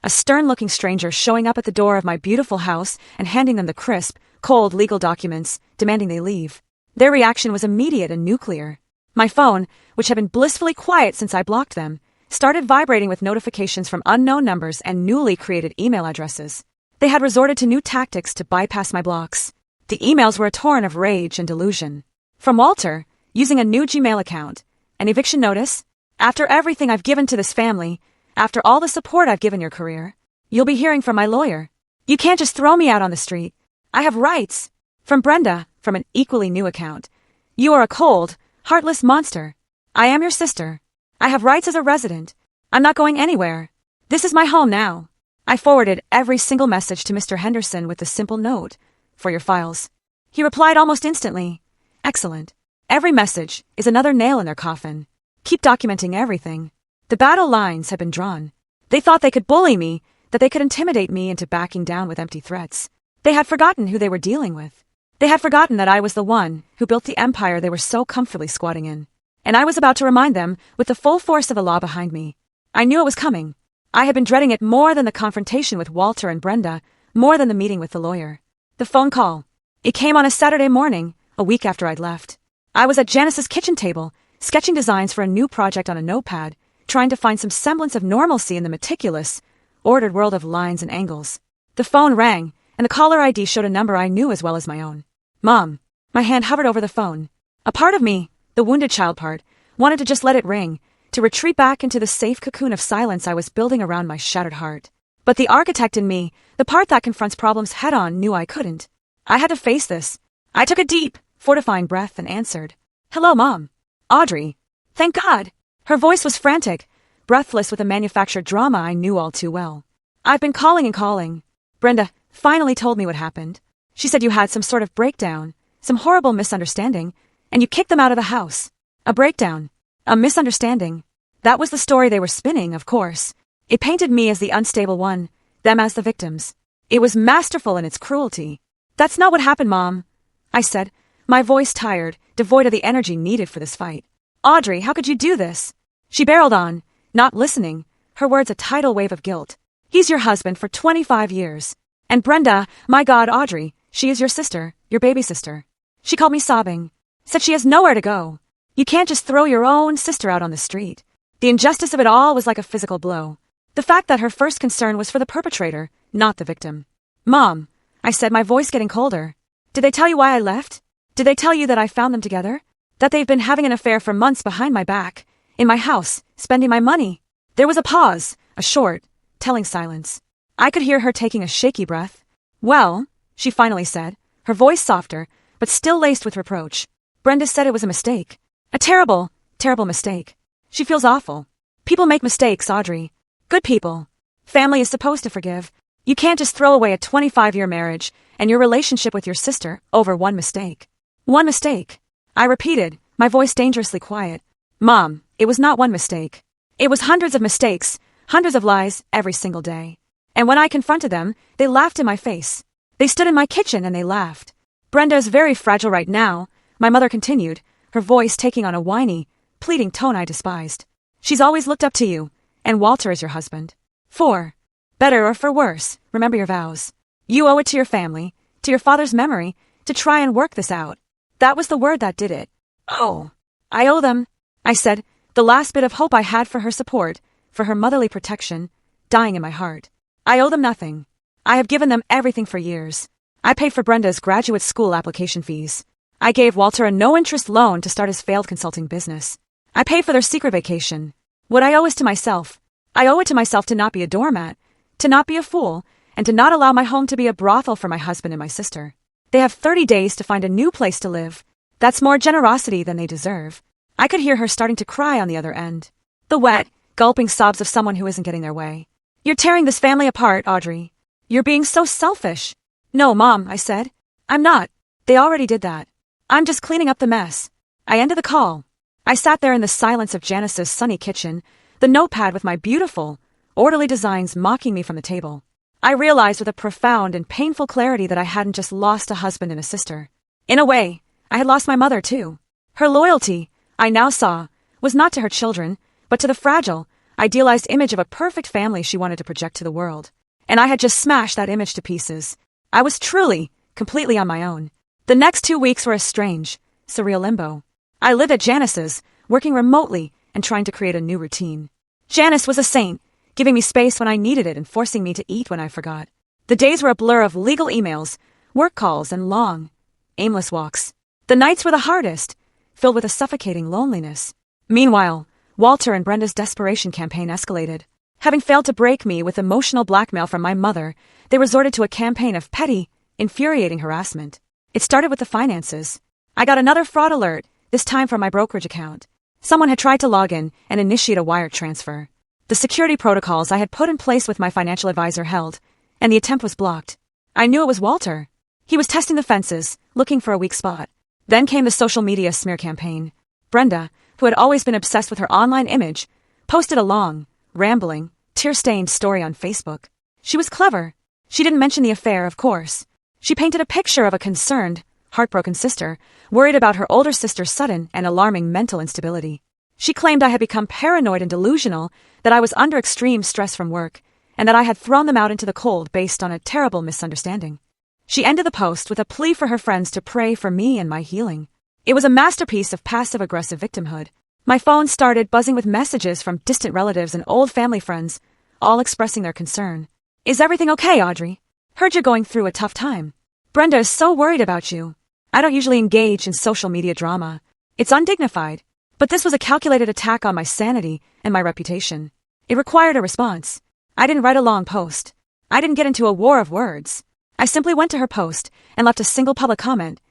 A stern-looking stranger showing up at the door of my beautiful house and handing them the crisp, cold legal documents, demanding they leave. Their reaction was immediate and nuclear. My phone, which had been blissfully quiet since I blocked them, started vibrating with notifications from unknown numbers and newly created email addresses. They had resorted to new tactics to bypass my blocks. The emails were a torrent of rage and delusion. From Walter, using a new Gmail account. An eviction notice? After everything I've given to this family, after all the support I've given your career, you'll be hearing from my lawyer. You can't just throw me out on the street. I have rights. From Brenda, from an equally new account. You are a cold, heartless monster. I am your sister. I have rights as a resident. I'm not going anywhere. This is my home now. I forwarded every single message to Mr. Henderson with the simple note, for your files. He replied almost instantly. Excellent. Every message is another nail in their coffin. Keep documenting everything. The battle lines had been drawn. They thought they could bully me, that they could intimidate me into backing down with empty threats. They had forgotten who they were dealing with. They had forgotten that I was the one who built the empire they were so comfortably squatting in. And I was about to remind them with the full force of the law behind me. I knew it was coming. I had been dreading it more than the confrontation with Walter and Brenda, more than the meeting with the lawyer. The phone call. It came on a Saturday morning, a week after I'd left. I was at Janice's kitchen table, sketching designs for a new project on a notepad, trying to find some semblance of normalcy in the meticulous, ordered world of lines and angles. The phone rang, and the caller ID showed a number I knew as well as my own. Mom. My hand hovered over the phone. A part of me, the wounded child part, wanted to just let it ring, to retreat back into the safe cocoon of silence I was building around my shattered heart. But the architect in me, the part that confronts problems head-on, knew I couldn't. I had to face this. I took a deep, fortifying breath and answered. Hello, Mom. Audrey. Thank God. Her voice was frantic, breathless with a manufactured drama I knew all too well. I've been calling and calling. Brenda finally told me what happened. She said you had some sort of breakdown, some horrible misunderstanding, and you kicked them out of the house. A breakdown. A misunderstanding. That was the story they were spinning, of course. It painted me as the unstable one, them as the victims. It was masterful in its cruelty. That's not what happened, Mom, I said, my voice tired, devoid of the energy needed for this fight. Audrey, how could you do this? She barreled on, not listening, her words a tidal wave of guilt. He's your husband for 25 years. And Brenda, my God, Audrey, she is your sister, your baby sister. She called me sobbing, said she has nowhere to go. You can't just throw your own sister out on the street. The injustice of it all was like a physical blow. The fact that her first concern was for the perpetrator, not the victim. Mom, I said, my voice getting colder. Did they tell you why I left? Did they tell you that I found them together? That they've been having an affair for months behind my back, in my house, spending my money? There was a pause, a short, telling silence. I could hear her taking a shaky breath. Well, she finally said, her voice softer, but still laced with reproach. Brenda said it was a mistake. A terrible, terrible mistake. She feels awful. People make mistakes, Audrey. Good people. Family is supposed to forgive. You can't just throw away a 25-year marriage and your relationship with your sister over one mistake. One mistake. I repeated, my voice dangerously quiet. Mom, it was not one mistake. It was hundreds of mistakes, hundreds of lies, every single day. And when I confronted them, they laughed in my face. They stood in my kitchen and they laughed. Brenda is very fragile right now, my mother continued, her voice taking on a whiny, pleading tone I despised. She's always looked up to you, and Walter is your husband. For better or for worse, remember your vows. You owe it to your family, to your father's memory, to try and work this out. That was the word that did it. Oh, I owe them, I said, the last bit of hope I had for her support, for her motherly protection, dying in my heart. I owe them nothing. I have given them everything for years. I paid for Brenda's graduate school application fees. I gave Walter a no-interest loan to start his failed consulting business. I paid for their secret vacation. What I owe is to myself. I owe it to myself to not be a doormat, to not be a fool, and to not allow my home to be a brothel for my husband and my sister. They have 30 days to find a new place to live. That's more generosity than they deserve. I could hear her starting to cry on the other end. The wet, gulping sobs of someone who isn't getting their way. You're tearing this family apart, Audrey. You're being so selfish. No, Mom, I said. I'm not. They already did that. I'm just cleaning up the mess. I ended the call. I sat there in the silence of Janice's sunny kitchen, the notepad with my beautiful, orderly designs mocking me from the table. I realized with a profound and painful clarity that I hadn't just lost a husband and a sister. In a way, I had lost my mother too. Her loyalty, I now saw, was not to her children, but to the fragile, idealized image of a perfect family she wanted to project to the world. And I had just smashed that image to pieces. I was truly, completely on my own. The next 2 weeks were a strange, surreal limbo. I lived at Janice's, working remotely and trying to create a new routine. Janice was a saint, giving me space when I needed it and forcing me to eat when I forgot. The days were a blur of legal emails, work calls, and long, aimless walks. The nights were the hardest, filled with a suffocating loneliness. Meanwhile, Walter and Brenda's desperation campaign escalated. Having failed to break me with emotional blackmail from my mother, they resorted to a campaign of petty, infuriating harassment. It started with the finances. I got another fraud alert, this time from my brokerage account. Someone had tried to log in and initiate a wire transfer. The security protocols I had put in place with my financial advisor held, and the attempt was blocked. I knew it was Walter. He was testing the fences, looking for a weak spot. Then came the social media smear campaign. Brenda, who had always been obsessed with her online image, posted a long, rambling, tear-stained story on Facebook. She was clever. She didn't mention the affair, of course. She painted a picture of a concerned, heartbroken sister, worried about her older sister's sudden and alarming mental instability. She claimed I had become paranoid and delusional, that I was under extreme stress from work, and that I had thrown them out into the cold based on a terrible misunderstanding. She ended the post with a plea for her friends to pray for me and my healing. It was a masterpiece of passive-aggressive victimhood. My phone started buzzing with messages from distant relatives and old family friends, all expressing their concern. "Is everything okay, Audrey? Heard you're going through a tough time. Brenda is so worried about you." I don't usually engage in social media drama. It's undignified. But this was a calculated attack on my sanity and my reputation. It required a response. I didn't write a long post. I didn't get into a war of words. I simply went to her post and left a single public comment.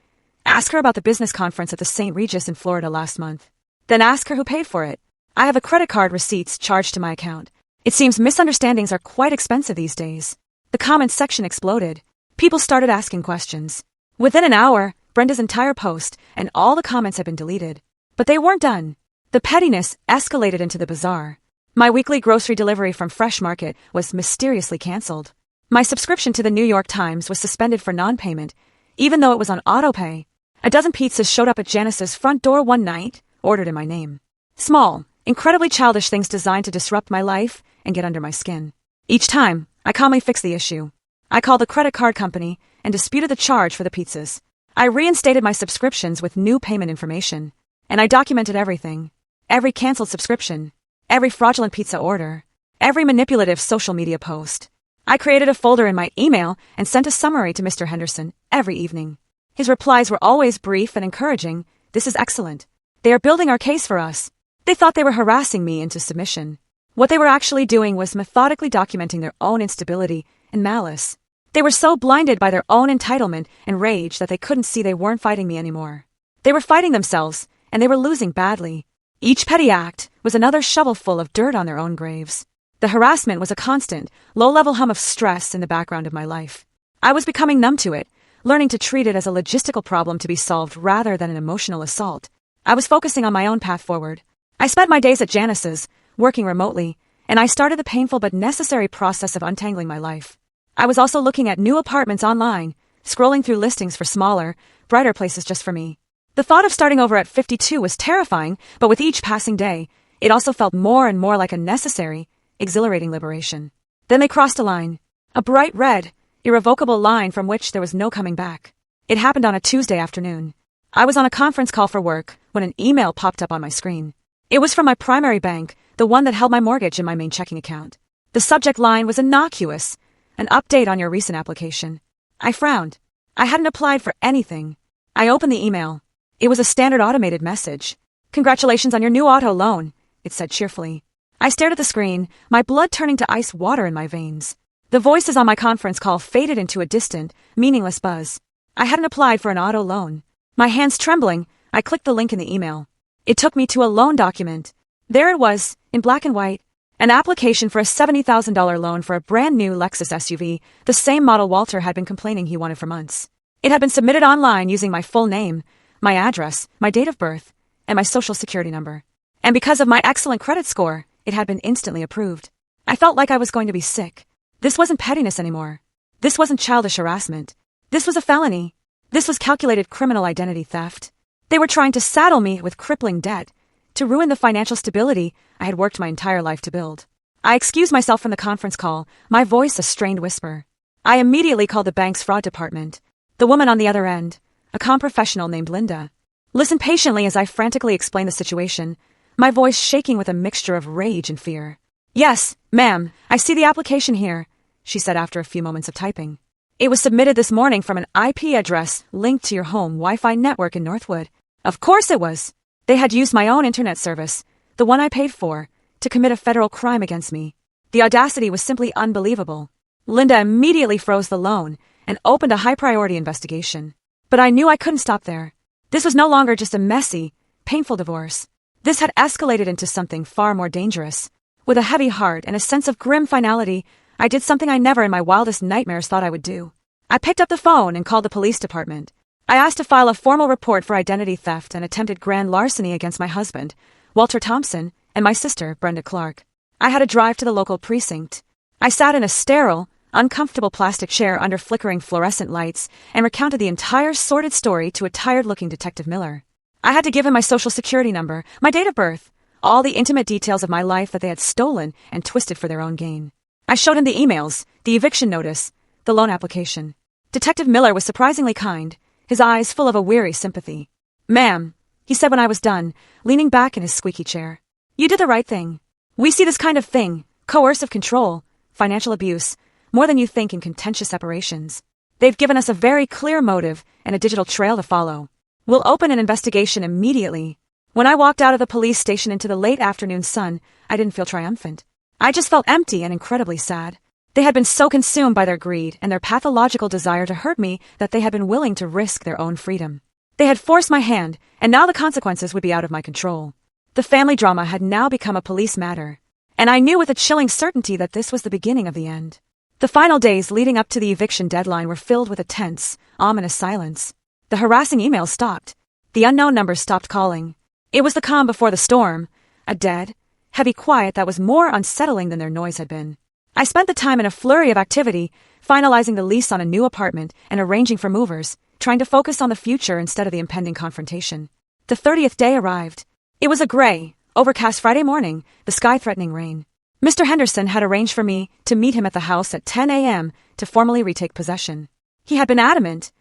Ask her about the business conference at the St. Regis in Florida last month. Then ask her who paid for it. I have a credit card receipts charged to my account. It seems misunderstandings are quite expensive these days. The comments section exploded. People started asking questions. Within an hour, Brenda's entire post and all the comments had been deleted. But they weren't done. The pettiness escalated into the bizarre. My weekly grocery delivery from Fresh Market was mysteriously canceled. My subscription to the New York Times was suspended for non-payment, even though it was on autopay. A dozen pizzas showed up at Janice's front door one night, ordered in my name. Small, incredibly childish things designed to disrupt my life and get under my skin. Each time, I calmly fixed the issue. I called the credit card company and disputed the charge for the pizzas. I reinstated my subscriptions with new payment information. And I documented everything. Every canceled subscription. Every fraudulent pizza order. Every manipulative social media post. I created a folder in my email and sent a summary to Mr. Henderson every evening. His replies were always brief and encouraging. "This is excellent. They are building our case for us." They thought they were harassing me into submission. What they were actually doing was methodically documenting their own instability and malice. They were so blinded by their own entitlement and rage that they couldn't see they weren't fighting me anymore. They were fighting themselves, and they were losing badly. Each petty act was another shovelful of dirt on their own graves. The harassment was a constant, low-level hum of stress in the background of my life. I was becoming numb to it, learning to treat it as a logistical problem to be solved rather than an emotional assault. I was focusing on my own path forward. I spent my days at Janice's, working remotely, and I started the painful but necessary process of untangling my life. I was also looking at new apartments online, scrolling through listings for smaller, brighter places just for me. The thought of starting over at 52 was terrifying, but with each passing day, it also felt more and more like a necessary, exhilarating liberation. Then they crossed a line. A bright red, irrevocable line from which there was no coming back. It happened on a Tuesday afternoon. I was on a conference call for work when an email popped up on my screen. It was from my primary bank, the one that held my mortgage in my main checking account. The subject line was innocuous, an update on your recent application. I frowned. I hadn't applied for anything. I opened the email. It was a standard automated message. "Congratulations on your new auto loan," it said cheerfully. I stared at the screen, my blood turning to ice water in my veins. The voices on my conference call faded into a distant, meaningless buzz. I hadn't applied for an auto loan. My hands trembling, I clicked the link in the email. It took me to a loan document. There it was, in black and white, an application for a $70,000 loan for a brand new Lexus SUV, the same model Walter had been complaining he wanted for months. It had been submitted online using my full name, my address, my date of birth, and my social security number. And because of my excellent credit score, it had been instantly approved. I felt like I was going to be sick. This wasn't pettiness anymore. This wasn't childish harassment. This was a felony. This was calculated criminal identity theft. They were trying to saddle me with crippling debt, to ruin the financial stability I had worked my entire life to build. I excused myself from the conference call, my voice a strained whisper. I immediately called the bank's fraud department. The woman on the other end, a comm professional named Linda, listened patiently as I frantically explained the situation, my voice shaking with a mixture of rage and fear. "Yes, ma'am, I see the application here," she said after a few moments of typing. "It was submitted this morning from an IP address linked to your home Wi-Fi network in Northwood." Of course it was. They had used my own internet service, the one I paid for, to commit a federal crime against me. The audacity was simply unbelievable. Linda immediately froze the loan and opened a high-priority investigation. But I knew I couldn't stop there. This was no longer just a messy, painful divorce. This had escalated into something far more dangerous. With a heavy heart and a sense of grim finality, I did something I never in my wildest nightmares thought I would do. I picked up the phone and called the police department. I asked to file a formal report for identity theft and attempted grand larceny against my husband, Walter Thompson, and my sister, Brenda Clark. I had to drive to the local precinct. I sat in a sterile, uncomfortable plastic chair under flickering fluorescent lights and recounted the entire sordid story to a tired-looking Detective Miller. I had to give him my social security number, my date of birth, all the intimate details of my life that they had stolen and twisted for their own gain. I showed him the emails, the eviction notice, the loan application. Detective Miller was surprisingly kind, his eyes full of a weary sympathy. "Ma'am," he said when I was done, leaning back in his squeaky chair. "You did the right thing. We see this kind of thing, coercive control, financial abuse, more than you think in contentious separations. They've given us a very clear motive and a digital trail to follow. We'll open an investigation immediately." When I walked out of the police station into the late afternoon sun, I didn't feel triumphant. I just felt empty and incredibly sad. They had been so consumed by their greed and their pathological desire to hurt me that they had been willing to risk their own freedom. They had forced my hand, and now the consequences would be out of my control. The family drama had now become a police matter, and I knew with a chilling certainty that this was the beginning of the end. The final days leading up to the eviction deadline were filled with a tense, ominous silence. The harassing emails stopped. The unknown numbers stopped calling. It was the calm before the storm, a dead, heavy quiet that was more unsettling than their noise had been. I spent the time in a flurry of activity, finalizing the lease on a new apartment and arranging for movers, trying to focus on the future instead of the impending confrontation. The 30th day arrived. It was a gray, overcast Friday morning, the sky threatening rain. Mr. Henderson had arranged for me to meet him at the house at 10 a.m. to formally retake possession. He had been adamant.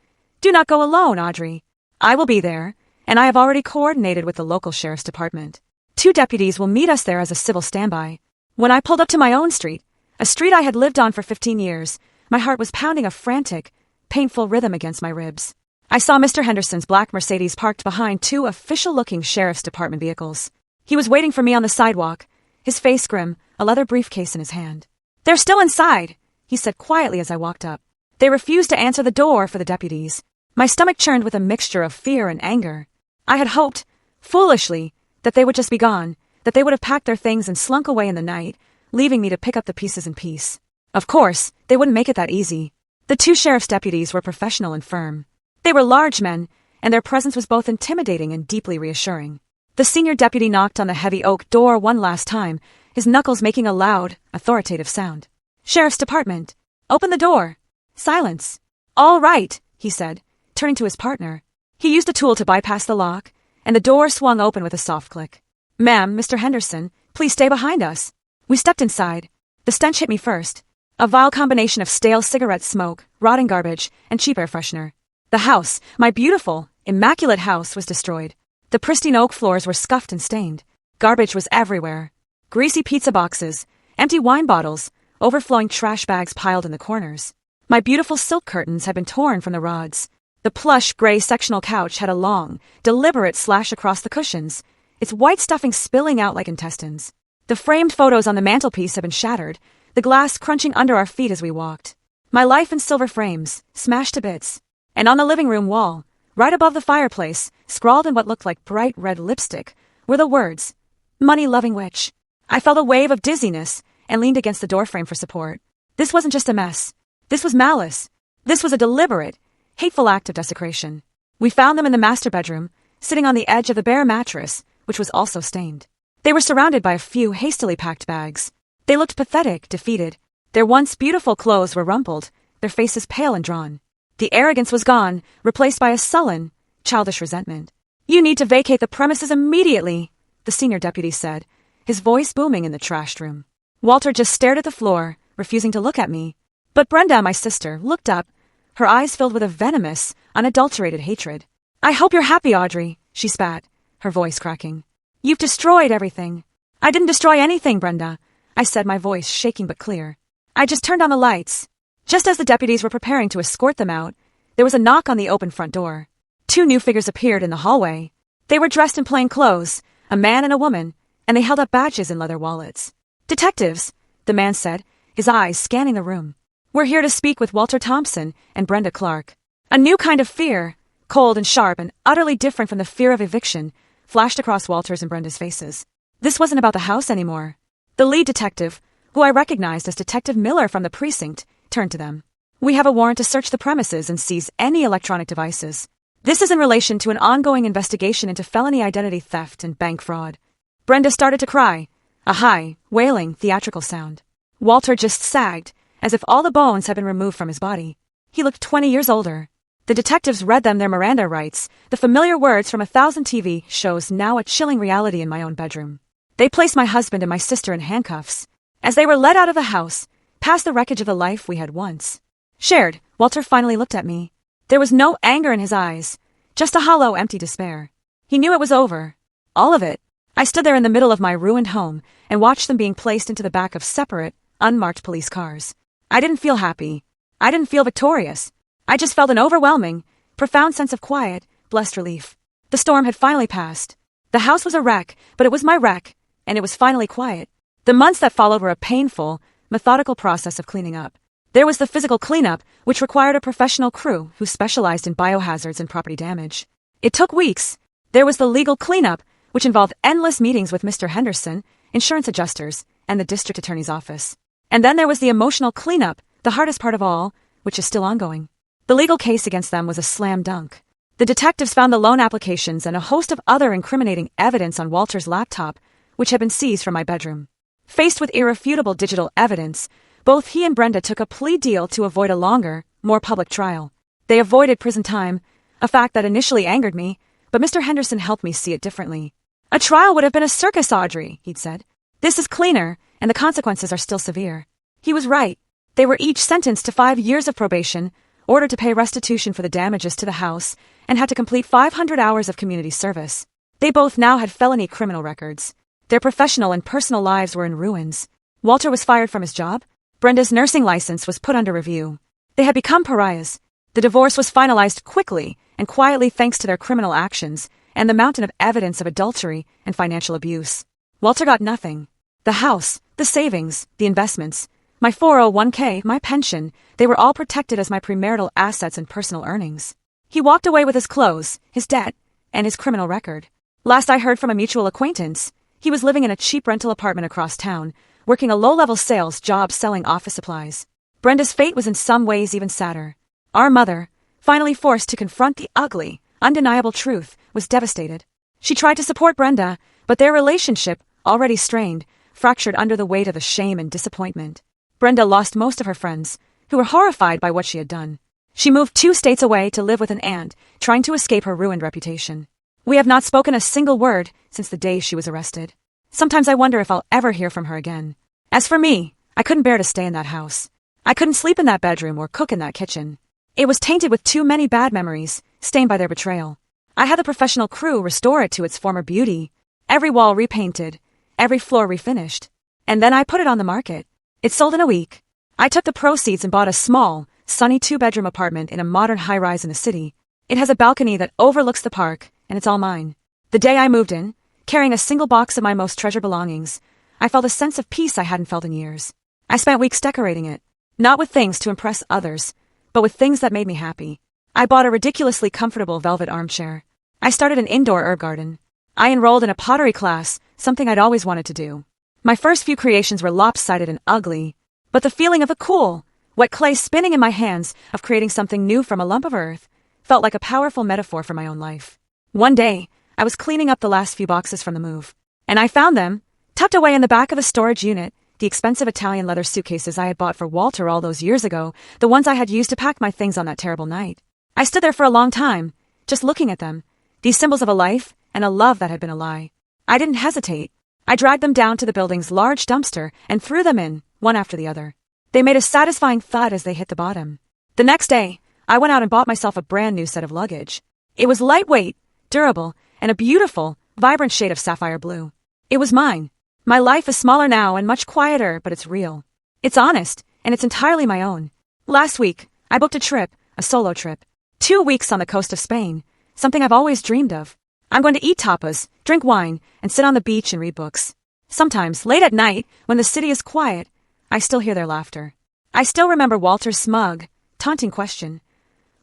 "Do not go alone, Audrey. I will be there, and I have already coordinated with the local sheriff's department. 2 deputies will meet us there as a civil standby." When I pulled up to my own street, a street I had lived on for 15 years, my heart was pounding a frantic, painful rhythm against my ribs. I saw Mr. Henderson's black Mercedes parked behind 2 official-looking sheriff's department vehicles. He was waiting for me on the sidewalk, his face grim, a leather briefcase in his hand. "They're still inside," he said quietly as I walked up. They refused to answer the door for the deputies. My stomach churned with a mixture of fear and anger. I had hoped, foolishly, that they would just be gone, that they would have packed their things and slunk away in the night, leaving me to pick up the pieces in peace. Of course, they wouldn't make it that easy. The 2 sheriff's deputies were professional and firm. They were large men, and their presence was both intimidating and deeply reassuring. The senior deputy knocked on the heavy oak door one last time, his knuckles making a loud, authoritative sound. "Sheriff's Department. Open the door." Silence. "All right," he said, turning to his partner. He used a tool to bypass the lock, and the door swung open with a soft click. "Ma'am, Mr. Henderson, please stay behind us." We stepped inside. The stench hit me first. A vile combination of stale cigarette smoke, rotting garbage, and cheap air freshener. The house, my beautiful, immaculate house, was destroyed. The pristine oak floors were scuffed and stained. Garbage was everywhere. Greasy pizza boxes, empty wine bottles, overflowing trash bags piled in the corners. My beautiful silk curtains had been torn from the rods. The plush gray sectional couch had a long, deliberate slash across the cushions, its white stuffing spilling out like intestines. The framed photos on the mantelpiece had been shattered, the glass crunching under our feet as we walked. My life in silver frames, smashed to bits. And on the living room wall, right above the fireplace, scrawled in what looked like bright red lipstick, were the words, "Money-loving witch." I felt a wave of dizziness and leaned against the doorframe for support. This wasn't just a mess. This was malice. This was a deliberate, hateful act of desecration. We found them in the master bedroom, sitting on the edge of the bare mattress, which was also stained. They were surrounded by a few hastily packed bags. They looked pathetic, defeated, Their once beautiful clothes were rumpled, their faces pale and drawn. The arrogance was gone, replaced by a sullen, childish resentment. "You need to vacate the premises immediately," the senior deputy said, his voice booming in the trashed room. Walter just stared at the floor, refusing to look at me. But Brenda, my sister, looked up, her eyes filled with a venomous, unadulterated hatred. "I hope you're happy, Audrey," she spat, her voice cracking. "You've destroyed everything." "I didn't destroy anything, Brenda," I said, my voice shaking but clear. "I just turned on the lights." Just as the deputies were preparing to escort them out, there was a knock on the open front door. 2 new figures appeared in the hallway. They were dressed in plain clothes, a man and a woman, and they held up badges and leather wallets. "Detectives," the man said, his eyes scanning the room. "We're here to speak with Walter Thompson and Brenda Clark." A new kind of fear, cold and sharp and utterly different from the fear of eviction, flashed across Walter's and Brenda's faces. This wasn't about the house anymore. The lead detective, who I recognized as Detective Miller from the precinct, turned to them. "We have a warrant to search the premises and seize any electronic devices. This is in relation to an ongoing investigation into felony identity theft and bank fraud." Brenda started to cry, a high, wailing, theatrical sound. Walter just sagged, as if all the bones had been removed from his body. He looked 20 years older. The detectives read them their Miranda rights, the familiar words from 1,000 TV shows now a chilling reality in my own bedroom. They placed my husband and my sister in handcuffs. As they were led out of the house, past the wreckage of the life we had once shared, Walter finally looked at me. There was no anger in his eyes, just a hollow, empty despair. He knew it was over. All of it. I stood there in the middle of my ruined home and watched them being placed into the back of separate, unmarked police cars. I didn't feel happy. I didn't feel victorious. I just felt an overwhelming, profound sense of quiet, blessed relief. The storm had finally passed. The house was a wreck, but it was my wreck, and it was finally quiet. The months that followed were a painful, methodical process of cleaning up. There was the physical cleanup, which required a professional crew who specialized in biohazards and property damage. It took weeks. There was the legal cleanup, which involved endless meetings with Mr. Henderson, insurance adjusters, and the district attorney's office. And then there was the emotional cleanup, the hardest part of all, which is still ongoing. The legal case against them was a slam dunk. The detectives found the loan applications and a host of other incriminating evidence on Walter's laptop, which had been seized from my bedroom. Faced with irrefutable digital evidence, both he and Brenda took a plea deal to avoid a longer, more public trial. They avoided prison time, a fact that initially angered me, but Mr. Henderson helped me see it differently. "A trial would have been a circus, Audrey," he'd said. "This is cleaner, and the consequences are still severe." He was right. They were each sentenced to 5 years of probation, ordered to pay restitution for the damages to the house, and had to complete 500 hours of community service. They both now had felony criminal records. Their professional and personal lives were in ruins. Walter was fired from his job. Brenda's nursing license was put under review. They had become pariahs. The divorce was finalized quickly and quietly thanks to their criminal actions and the mountain of evidence of adultery and financial abuse. Walter got nothing. The house, the savings, the investments, my 401k, my pension, they were all protected as my premarital assets and personal earnings. He walked away with his clothes, his debt, and his criminal record. Last I heard from a mutual acquaintance, he was living in a cheap rental apartment across town, working a low-level sales job selling office supplies. Brenda's fate was in some ways even sadder. Our mother, finally forced to confront the ugly, undeniable truth, was devastated. She tried to support Brenda, but their relationship, already strained, fractured under the weight of the shame and disappointment. Brenda lost most of her friends, who were horrified by what she had done. She moved 2 states away to live with an aunt, trying to escape her ruined reputation. We have not spoken a single word since the day she was arrested. Sometimes I wonder if I'll ever hear from her again. As for me, I couldn't bear to stay in that house. I couldn't sleep in that bedroom or cook in that kitchen. It was tainted with too many bad memories, stained by their betrayal. I had the professional crew restore it to its former beauty, every wall repainted, every floor refinished. And then I put it on the market. It sold in a week. I took the proceeds and bought a small, sunny 2-bedroom apartment in a modern high-rise in the city. It has a balcony that overlooks the park, and it's all mine. The day I moved in, carrying a single box of my most treasured belongings, I felt a sense of peace I hadn't felt in years. I spent weeks decorating it, not with things to impress others, but with things that made me happy. I bought a ridiculously comfortable velvet armchair. I started an indoor herb garden. I enrolled in a pottery class, something I'd always wanted to do. My first few creations were lopsided and ugly, but the feeling of a cool, wet clay spinning in my hands, of creating something new from a lump of earth, felt like a powerful metaphor for my own life. One day, I was cleaning up the last few boxes from the move, and I found them, tucked away in the back of a storage unit, the expensive Italian leather suitcases I had bought for Walter all those years ago, the ones I had used to pack my things on that terrible night. I stood there for a long time, just looking at them, these symbols of a life and a love that had been a lie. I didn't hesitate. I dragged them down to the building's large dumpster and threw them in, one after the other. They made a satisfying thud as they hit the bottom. The next day, I went out and bought myself a brand new set of luggage. It was lightweight, durable, and a beautiful, vibrant shade of sapphire blue. It was mine. My life is smaller now and much quieter, but it's real. It's honest, and it's entirely my own. Last week, I booked a solo trip. 2 weeks on the coast of Spain, something I've always dreamed of. I'm going to eat tapas, drink wine, and sit on the beach and read books. Sometimes, late at night, when the city is quiet, I still hear their laughter. I still remember Walter's smug, taunting question.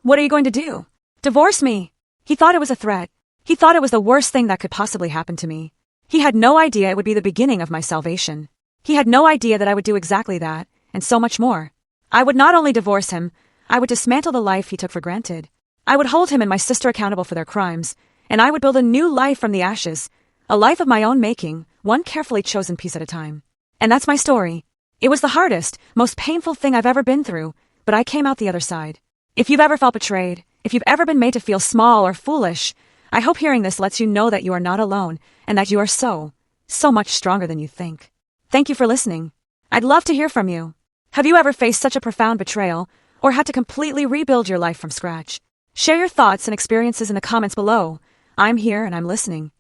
What are you going to do? Divorce me? He thought it was a threat. He thought it was the worst thing that could possibly happen to me. He had no idea it would be the beginning of my salvation. He had no idea that I would do exactly that, and so much more. I would not only divorce him, I would dismantle the life he took for granted. I would hold him and my sister accountable for their crimes, and I would build a new life from the ashes, a life of my own making, one carefully chosen piece at a time. And that's my story. It was the hardest, most painful thing I've ever been through, but I came out the other side. If you've ever felt betrayed, if you've ever been made to feel small or foolish, I hope hearing this lets you know that you are not alone and that you are so much stronger than you think. Thank you for listening. I'd love to hear from you. Have you ever faced such a profound betrayal or had to completely rebuild your life from scratch? Share your thoughts and experiences in the comments below. I'm here and I'm listening.